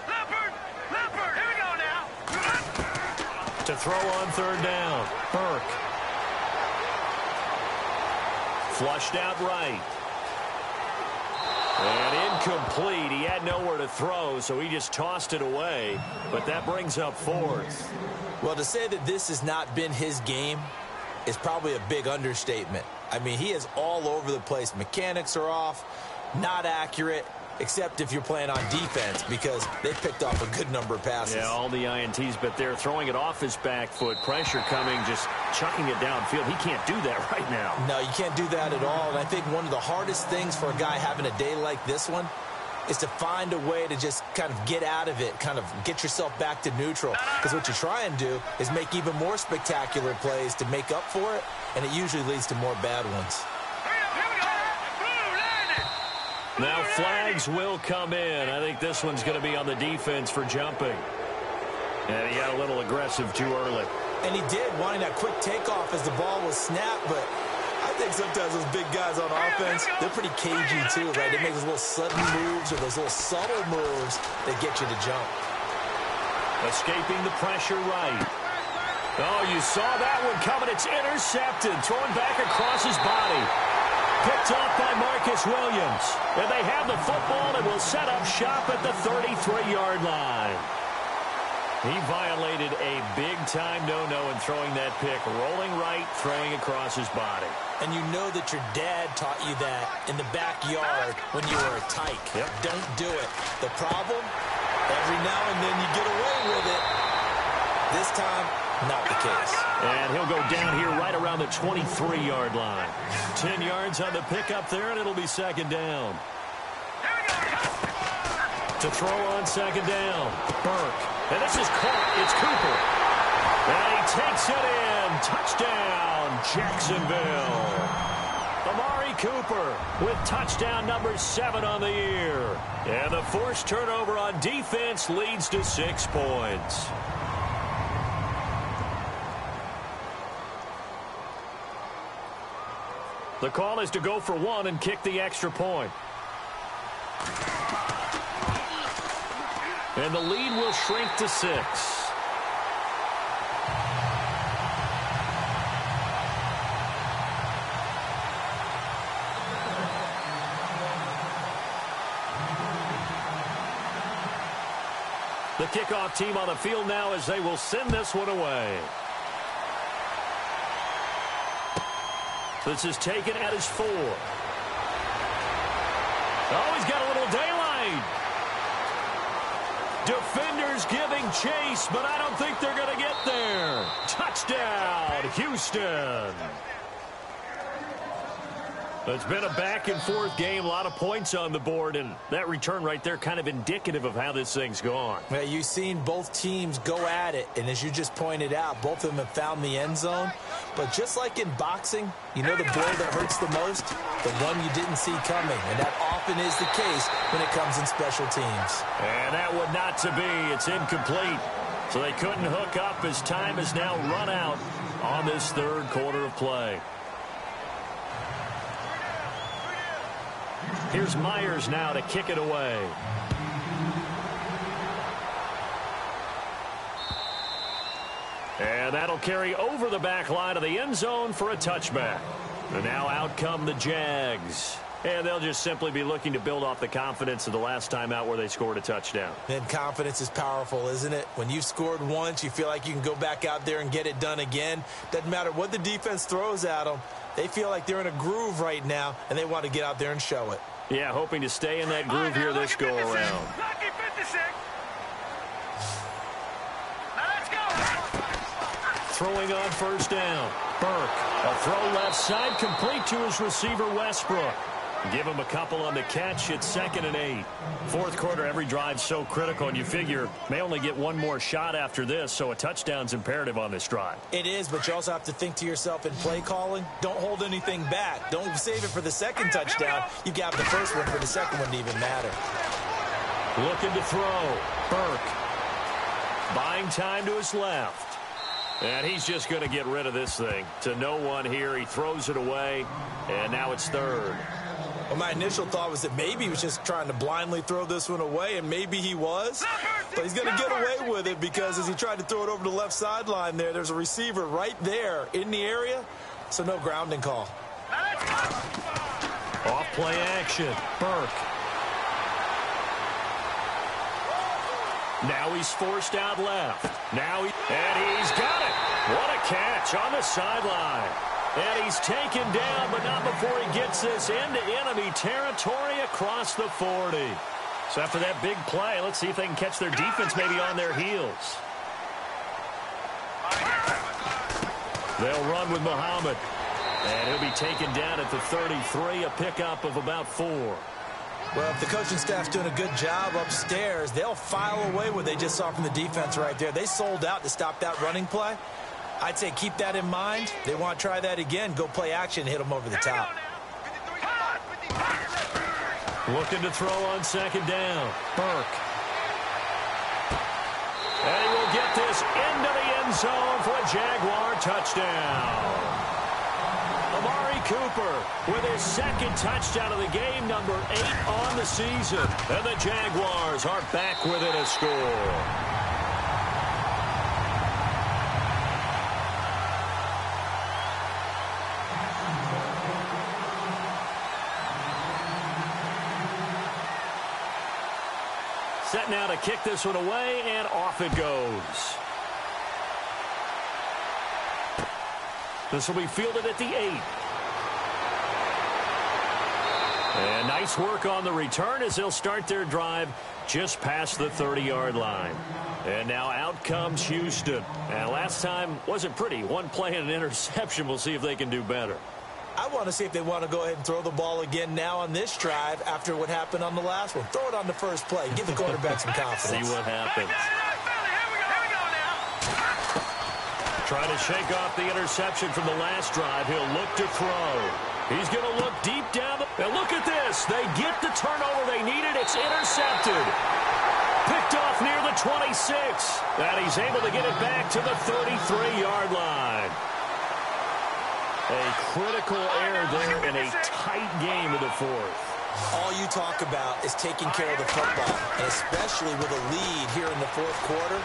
Leopard. Leopard. Here we go now. To throw on 3rd down, Burke. Flushed out right. And incomplete. He had nowhere to throw, so he just tossed it away. But that brings up 4th. Well, to say that this has not been his game is probably a big understatement. I mean, he is all over the place. Mechanics are off, not accurate, except if you're playing on defense, because they picked off a good number of passes. Yeah, all the INTs, but they're throwing it off his back foot. Pressure coming, just chucking it downfield. He can't do that right now. No, you can't do that at all. And I think one of the hardest things for a guy having a day like this one is to find a way to just kind of get out of it, kind of get yourself back to neutral. Because what you try and do is make even more spectacular plays to make up for it, and it usually leads to more bad ones. Now flags will come in. I think this one's going to be on the defense for jumping. And he got a little aggressive too early. And he did, wanting that quick takeoff as the ball was snapped, but I think sometimes those big guys on offense, they're pretty cagey too, right? They make those little sudden moves or those little subtle moves that get you to jump. Escaping the pressure right. Oh, you saw that one coming. It's intercepted. Thrown back across his body. Picked off by Marcus Williams. And they have the football and will set up shop at the 33-yard line. He violated a big-time no-no in throwing that pick. Rolling right, throwing across his body. And you know that your dad taught you that in the backyard when you were a tyke. Yep. Don't do it. The problem, every now and then you get away with it. This time, not the case. And he'll go down here right around the 23-yard line. 10 yards on the pickup there, and it'll be second down. To throw on second down, Burke. And this is caught. It's Cooper. And he takes it in. Touchdown, Jacksonville. Amari Cooper with touchdown number 7 on the year. And the forced turnover on defense leads to 6 points. The call is to go for 1 and kick the extra point. And the lead will shrink to 6. The kickoff team on the field now as they will send this one away. This is taken at his 4. Oh, he's got a little daylight. Defenders giving chase, but I don't think they're going to get there. Touchdown, Houston. It's been a back-and-forth game, a lot of points on the board, and that return right there kind of indicative of how this thing's gone. Well, you've seen both teams go at it, and as you just pointed out, both of them have found the end zone. But just like in boxing, you know the blow that hurts the most? The one you didn't see coming, and that often is the case when it comes in special teams. And that would not to be. It's incomplete. So they couldn't hook up as time has now run out on this third quarter of play. Here's Myers now to kick it away. And that'll carry over the back line of the end zone for a touchback. And now out come the Jags. And they'll just simply be looking to build off the confidence of the last time out where they scored a touchdown. And confidence is powerful, isn't it? When you've scored once, you feel like you can go back out there and get it done again. Doesn't matter what the defense throws at them. They feel like they're in a groove right now, and they want to get out there and show it. Yeah, hoping to stay in that groove here this go-around. Lucky 56. Now let's go. Throwing on first down. Burke. A throw left side complete to his receiver, Westbrook. Give him a couple on the catch. It's 2nd and 8. Fourth quarter, every drive's so critical, and you figure may only get one more shot after this, so a touchdown's imperative on this drive. It is, but you also have to think to yourself in play calling, don't hold anything back. Don't save it for the second touchdown. You got the first one for the second one to even matter. Looking to throw. Burke. Buying time to his left. And he's just going to get rid of this thing. To no one here. He throws it away, and now it's 3rd. Well, my initial thought was that maybe he was just trying to blindly throw this one away, and maybe he was. But he's going to get away with it because as he tried to throw it over the left sideline there's a receiver right there in the area, so no grounding call. Off play action. Burke. Now he's forced out left. And he's got it. What a catch on the sideline. And he's taken down, but not before he gets this into enemy territory across the 40. So after that big play, let's see if they can catch their defense maybe on their heels. They'll run with Muhammad. And he'll be taken down at the 33, a pickup of about 4. Well, if the coaching staff's doing a good job upstairs, they'll file away what they just saw from the defense right there. They sold out to stop that running play. I'd say keep that in mind. They want to try that again. Go play action and hit them over the top. Looking to throw on second down. Burke. And he will get this into the end zone for a Jaguar touchdown. Amari Cooper with his second touchdown of the game, number 8 on the season. And the Jaguars are back within a score. Set now to kick this one away, and off it goes. This will be fielded at the 8. And nice work on the return as they'll start their drive just past the 30-yard line. And now out comes Houston. And last time wasn't pretty. One play and an interception. We'll see if they can do better. I want to see if they want to go ahead and throw the ball again now on this drive after what happened on the last one. Throw it on the first play. Give the quarterback some confidence. See what happens. Trying to shake off the interception from the last drive. He'll look to throw. He's going to look deep down. And look at this. They get the turnover they needed. It's intercepted. Picked off near the 26. And he's able to get it back to the 33-yard line. A critical error there in a tight game of the fourth. All you talk about is taking care of the football, and especially with a lead here in the fourth quarter.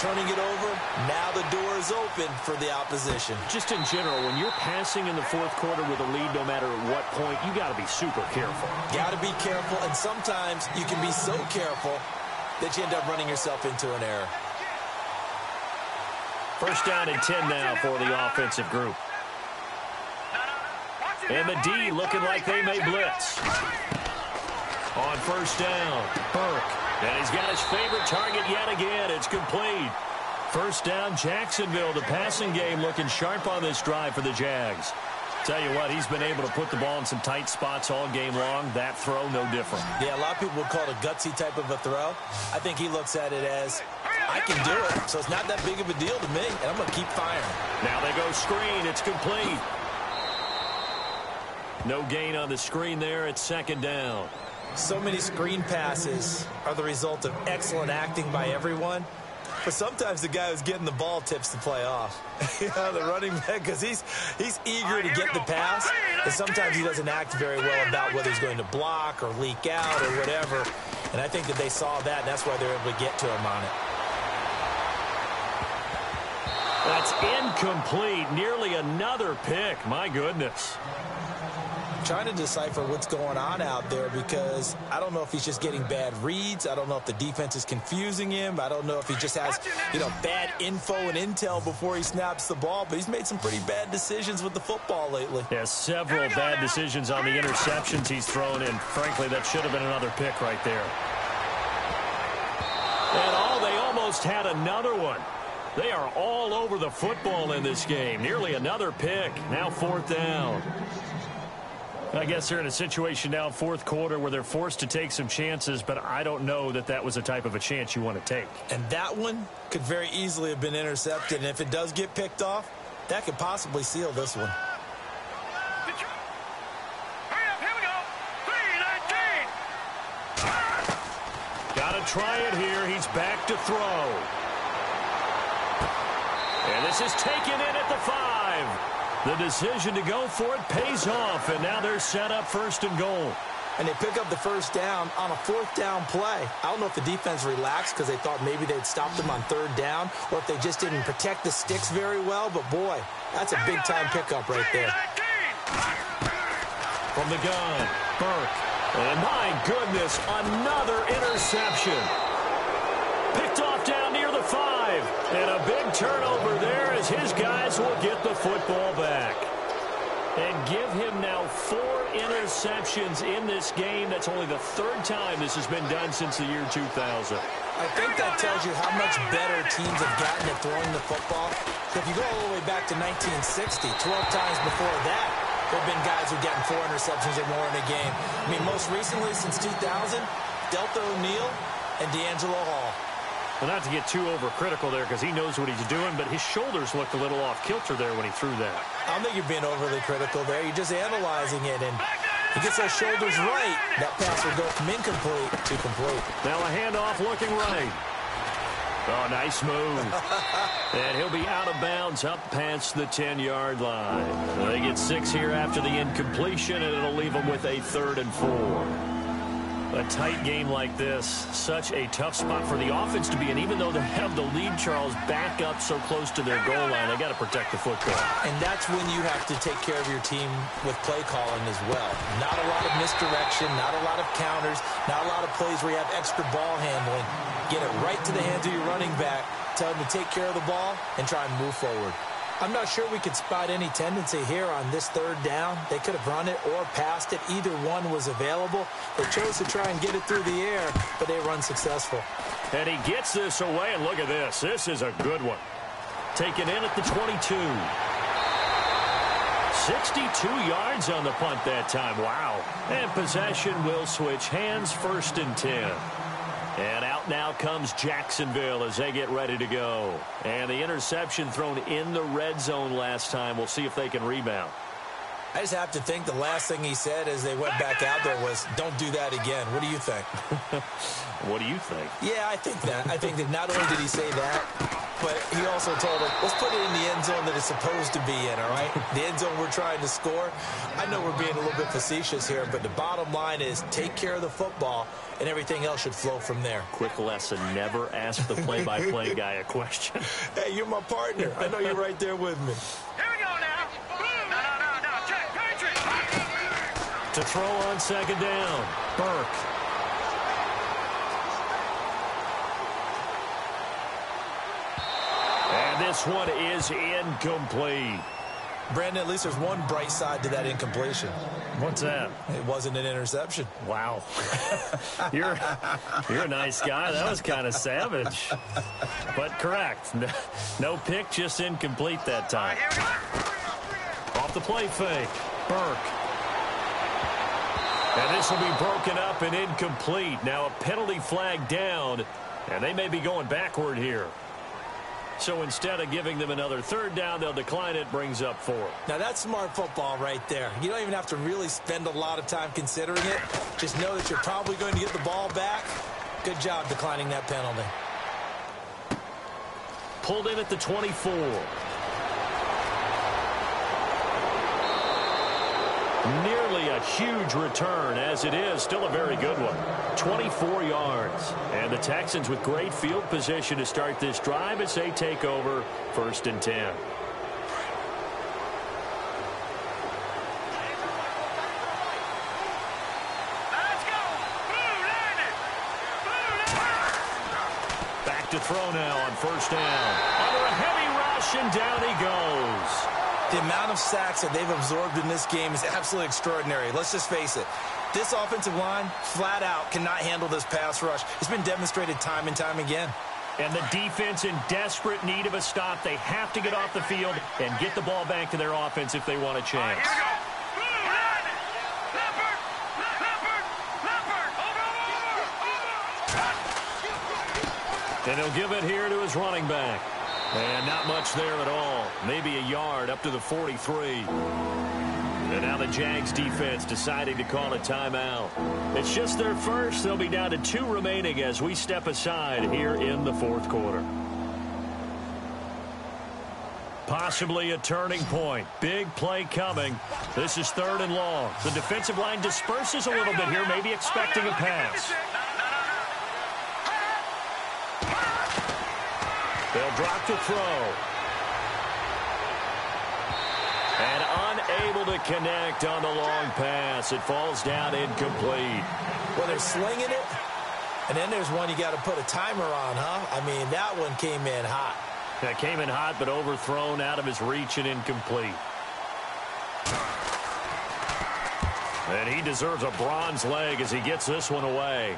Turning it over, now the door is open for the opposition. Just in general, when you're passing in the fourth quarter with a lead, no matter at what point, you got to be super careful. Got to be careful, and sometimes you can be so careful that you end up running yourself into an error. First down and 10 now for the offensive group. And the D looking like they may blitz. On first down, Burke. And he's got his favorite target yet again. It's complete. First down, Jacksonville. The passing game looking sharp on this drive for the Jags. Tell you what, he's been able to put the ball in some tight spots all game long. That throw, no different. Yeah, a lot of people would call it a gutsy type of a throw. I think he looks at it as, I can do it, so it's not that big of a deal to me, and I'm going to keep firing. Now they go screen. It's complete. No gain on the screen there. It's second down. So many screen passes are the result of excellent acting by everyone. But sometimes the guy who's getting the ball tips the play off. You know, the running back, because he's eager to get the pass. And sometimes he doesn't act very well about whether he's going to block or leak out or whatever. And I think that they saw that, and that's why they're able to get to him on it. That's incomplete. Nearly another pick. My goodness. Trying to decipher what's going on out there, because I don't know if he's just getting bad reads. I don't know if the defense is confusing him. I don't know if he just has, bad info and intel before he snaps the ball. But he's made some pretty bad decisions with the football lately. Yeah, several bad decisions on the interceptions he's thrown, and frankly, that should have been another pick right there. And they almost had another one. They are all over the football in this game. Nearly another pick. Now fourth down. I guess they're in a situation now, fourth quarter, where they're forced to take some chances, but I don't know that that was the type of a chance you want to take. And that one could very easily have been intercepted, and if it does get picked off, that could possibly seal this one. Here we go. 3-19. Got to try it here. He's back to throw. And this is taken in at the 5. The decision to go for it pays off, and now they're set up first and goal. And they pick up the first down on a fourth down play. I don't know if the defense relaxed because they thought maybe they'd stop them on third down, or if they just didn't protect the sticks very well, but boy, that's a big-time pickup right there. From the gun, Burke. And my goodness, another interception. Picked off down near the 5. And a big turnover there as his guys will get the football back. And give him now 4 interceptions in this game. That's only the 3rd time this has been done since the year 2000. I think that tells you how much better teams have gotten at throwing the football. So if you go all the way back to 1960, 12 times before that, there have been guys who've gotten 4 interceptions or more in a game. I mean, most recently since 2000, Delta O'Neal and D'Angelo Hall. Well, not to get too overcritical there because he knows what he's doing, but his shoulders looked a little off kilter there when he threw that. I don't think you're being overly critical there. You're just analyzing it, and he gets those shoulders right. That pass will go from incomplete to complete. Now a handoff looking right. Oh, nice move. And he'll be out of bounds up past the 10-yard line. They get 6 here after the incompletion, and it'll leave them with a 3rd and 4. A tight game like this, such a tough spot for the offense to be in. Even though they have the lead, Charles, back up so close to their goal line, they got to protect the football. And that's when you have to take care of your team with play calling as well. Not a lot of misdirection, not a lot of counters, not a lot of plays where you have extra ball handling. Get it right to the hands of your running back, tell him to take care of the ball, and try and move forward. I'm not sure we could spot any tendency here on this 3rd down. They could have run it or passed it. Either one was available. They chose to try and get it through the air, but they run successful. And he gets this away, and look at this. This is a good one. Taken in at the 22. 62 yards on the punt that time. Wow. And possession will switch hands, 1st and 10. And out now comes Jacksonville as they get ready to go. And the interception thrown in the red zone last time. We'll see if they can rebound. I just have to think the last thing he said as they went back out there was, don't do that again. What do you think? What do you think? Yeah, I think that. I think that not only did he say that, but he also told him, let's put it in the end zone that it's supposed to be in, all right? The end zone we're trying to score. I know we're being a little bit facetious here, but the bottom line is take care of the football, and everything else should flow from there. Quick lesson, never ask the play-by-play guy a question. Hey, you're my partner. I know you're right there with me. Here we go now. No, check, Patriots. To throw on 2nd down, Burke. And this one is incomplete. Brandon, at least there's one bright side to that incompletion. What's that? It wasn't an interception. Wow. You're a nice guy. That was kind of savage. But correct. No pick, just incomplete that time. Off the play fake. Burke. And this will be broken up and incomplete. Now a penalty flag down, and they may be going backward here. So instead of giving them another 3rd down, they'll decline it, brings up 4. Now that's smart football right there. You don't even have to really spend a lot of time considering it. Just know that you're probably going to get the ball back. Good job declining that penalty. Pulled in at the 24. Nearly a huge return, as it is still a very good one. 24 yards. And the Texans with great field position to start this drive as they take over 1st and 10. Let's go. Back to throw now on 1st down. Under a heavy rush, and down he goes. The amount of sacks that they've absorbed in this game is absolutely extraordinary. Let's just face it. This offensive line, flat out, cannot handle this pass rush. It's been demonstrated time and time again. And the defense in desperate need of a stop. They have to get off the field and get the ball back to their offense if they want a chance. Here we go. Leopard. And he'll give it here to his running back. And not much there at all. Maybe a yard up to the 43. And now the Jags defense deciding to call a timeout. It's just their first. They'll be down to 2 remaining as we step aside here in the 4th quarter. Possibly a turning point. Big play coming. This is 3rd and long. The defensive line disperses a little bit here, maybe expecting a pass. They'll drop to throw. And unable to connect on the long pass. It falls down incomplete. Well, they're slinging it, And then there's one you got to put a timer on, huh? I mean, that one came in hot. That came in hot, but overthrown, out of his reach, and incomplete. And he deserves a bronze leg as he gets this one away.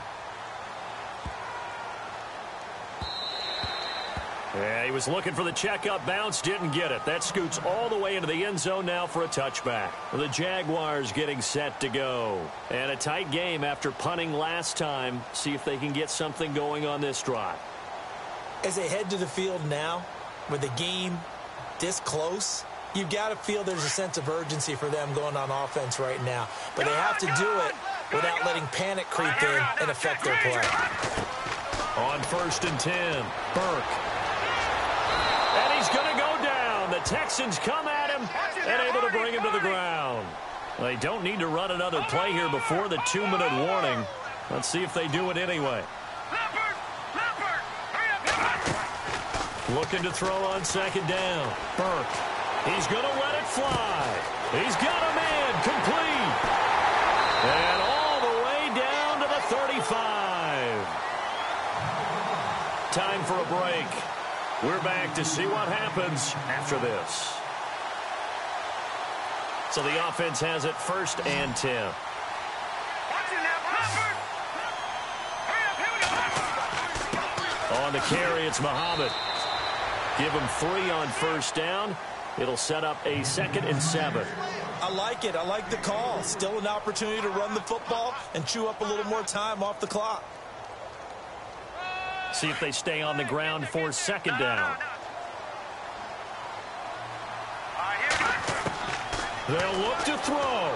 Yeah, he was looking for the checkup bounce, didn't get it. That scoots all the way into the end zone now for a touchback. The Jaguars getting set to go. And a tight game after punting last time. See if they can get something going on this drive. As they head to the field now, with the game this close, you've got to feel there's a sense of urgency for them going on offense right now. But they have to do it without letting panic creep in and affect their play. On 1st and 10, Burke. And he's going to go down. The Texans come at him and able to bring him to the ground. They don't need to run another play here before the 2-minute warning. Let's see if they do it anyway. Looking to throw on 2nd down. Burke. He's going to let it fly. He's got a man complete. And all the way down to the 35. Time for a break. We're back to see what happens after this. So the offense has it 1st and 10. On the carry, it's Muhammad. Give him 3 on 1st down. It'll set up a 2nd and 7. I like it. I like the call. Still an opportunity to run the football and chew up a little more time off the clock. See if they stay on the ground for 2nd down. They'll look to throw.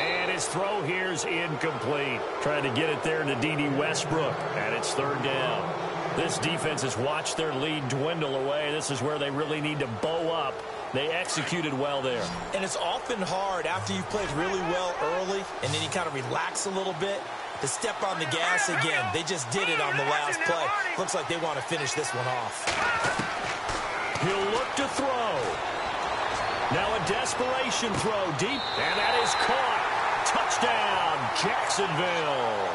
And his throw here's incomplete. Trying to get it there to D.D. Westbrook. And it's 3rd down. This defense has watched their lead dwindle away. This is where they really need to bow up. They executed well there. And it's often hard after you've played really well early and then you kind of relax a little bit to step on the gas again. They just did it on the last play. Looks like they want to finish this one off. He'll look to throw. Now a desperation throw deep, and that is caught. Touchdown, Jacksonville.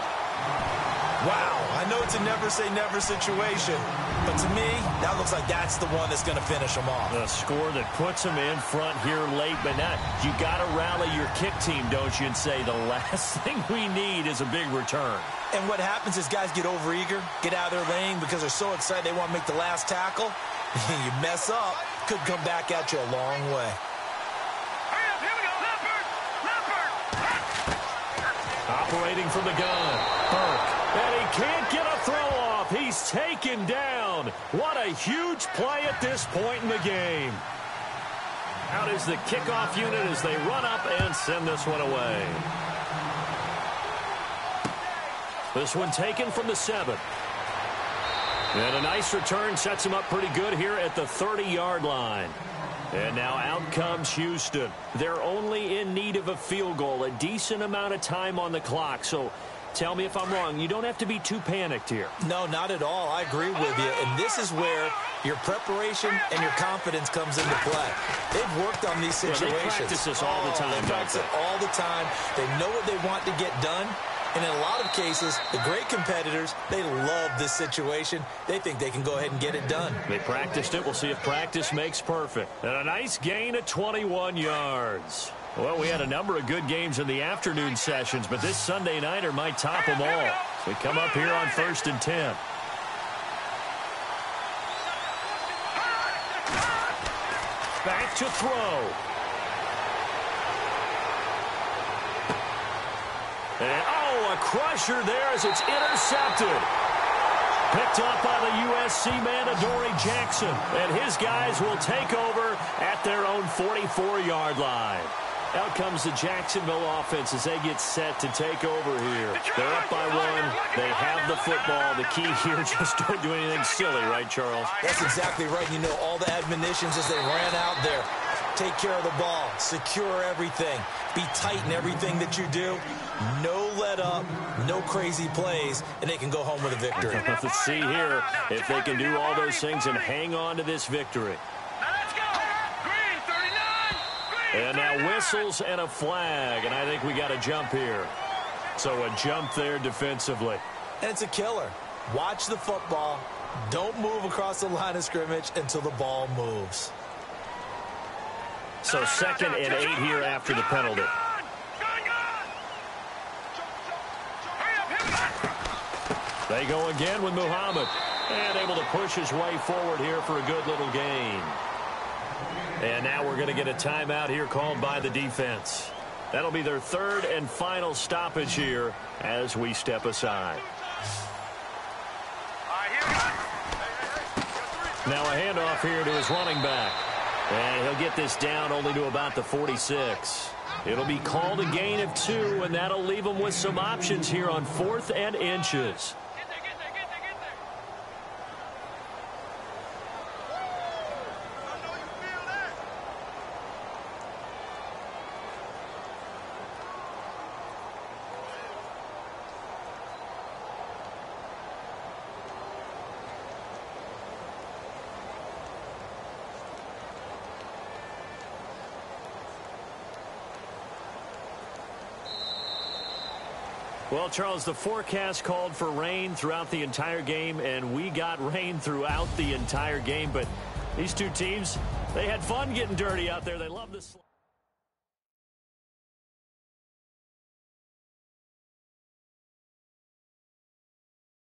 Wow, I know it's a never-say-never situation, but to me, that looks like that's the one that's going to finish them off. A score that puts them in front here late, but not. You got to rally your kick team, don't you, and say the last thing we need is a big return. And what happens is guys get overeager, get out of their lane because they're so excited they want to make the last tackle. You mess up, could come back at you a long way. Operating from the gun, Burke. And he can't get a throw off. He's taken down. What a huge play at this point in the game. Out is the kickoff unit as they run up and send this one away. This one taken from the 7. And a nice return sets him up pretty good here at the 30-yard line. And now out comes Houston. They're only in need of a field goal, a decent amount of time on the clock. So tell me if I'm wrong. You don't have to be too panicked here. No, not at all. I agree with you. And this is where your preparation and your confidence comes into play. They've worked on these situations. They practice this all the time. They practice it all the time. They know what they want to get done. And in a lot of cases, the great competitors, they love this situation. They think they can go ahead and get it done. They practiced it. We'll see if practice makes perfect. And a nice gain of 21 yards. Well, we had a number of good games in the afternoon sessions, but this Sunday nighter might top them all. So we come up here on 1st and 10. Back to throw. And, a crusher there as it's intercepted. Picked up by the USC man, Adoree Jackson. And his guys will take over at their own 44-yard line. Out comes the Jacksonville offense as they get set to take over here. They're up by 1. They have the football. The key here, just don't do anything silly, right, Charles? That's exactly right. You know, all the admonitions as they ran out there. Take care of the ball. Secure everything. Be tight in everything that you do. No let up, no crazy plays, and they can go home with a victory. Let's see here if they can do all those things and hang on to this victory. And now whistles and a flag, and I think we got a jump here. So a jump there defensively. And it's a killer. Watch the football. Don't move across the line of scrimmage until the ball moves. So 2nd and 8 here after the penalty. They go again with Muhammad. And able to push his way forward here for a good little gain. And now we're going to get a timeout here called by the defense. That'll be their 3rd and final stoppage here as we step aside. Now a handoff here to his running back. And he'll get this down only to about the 46. It'll be called a gain of 2, and that'll leave him with some options here on 4th and inches. Well, Charles, the forecast called for rain throughout the entire game, and we got rain throughout the entire game. But these two teams, they had fun getting dirty out there. They love this.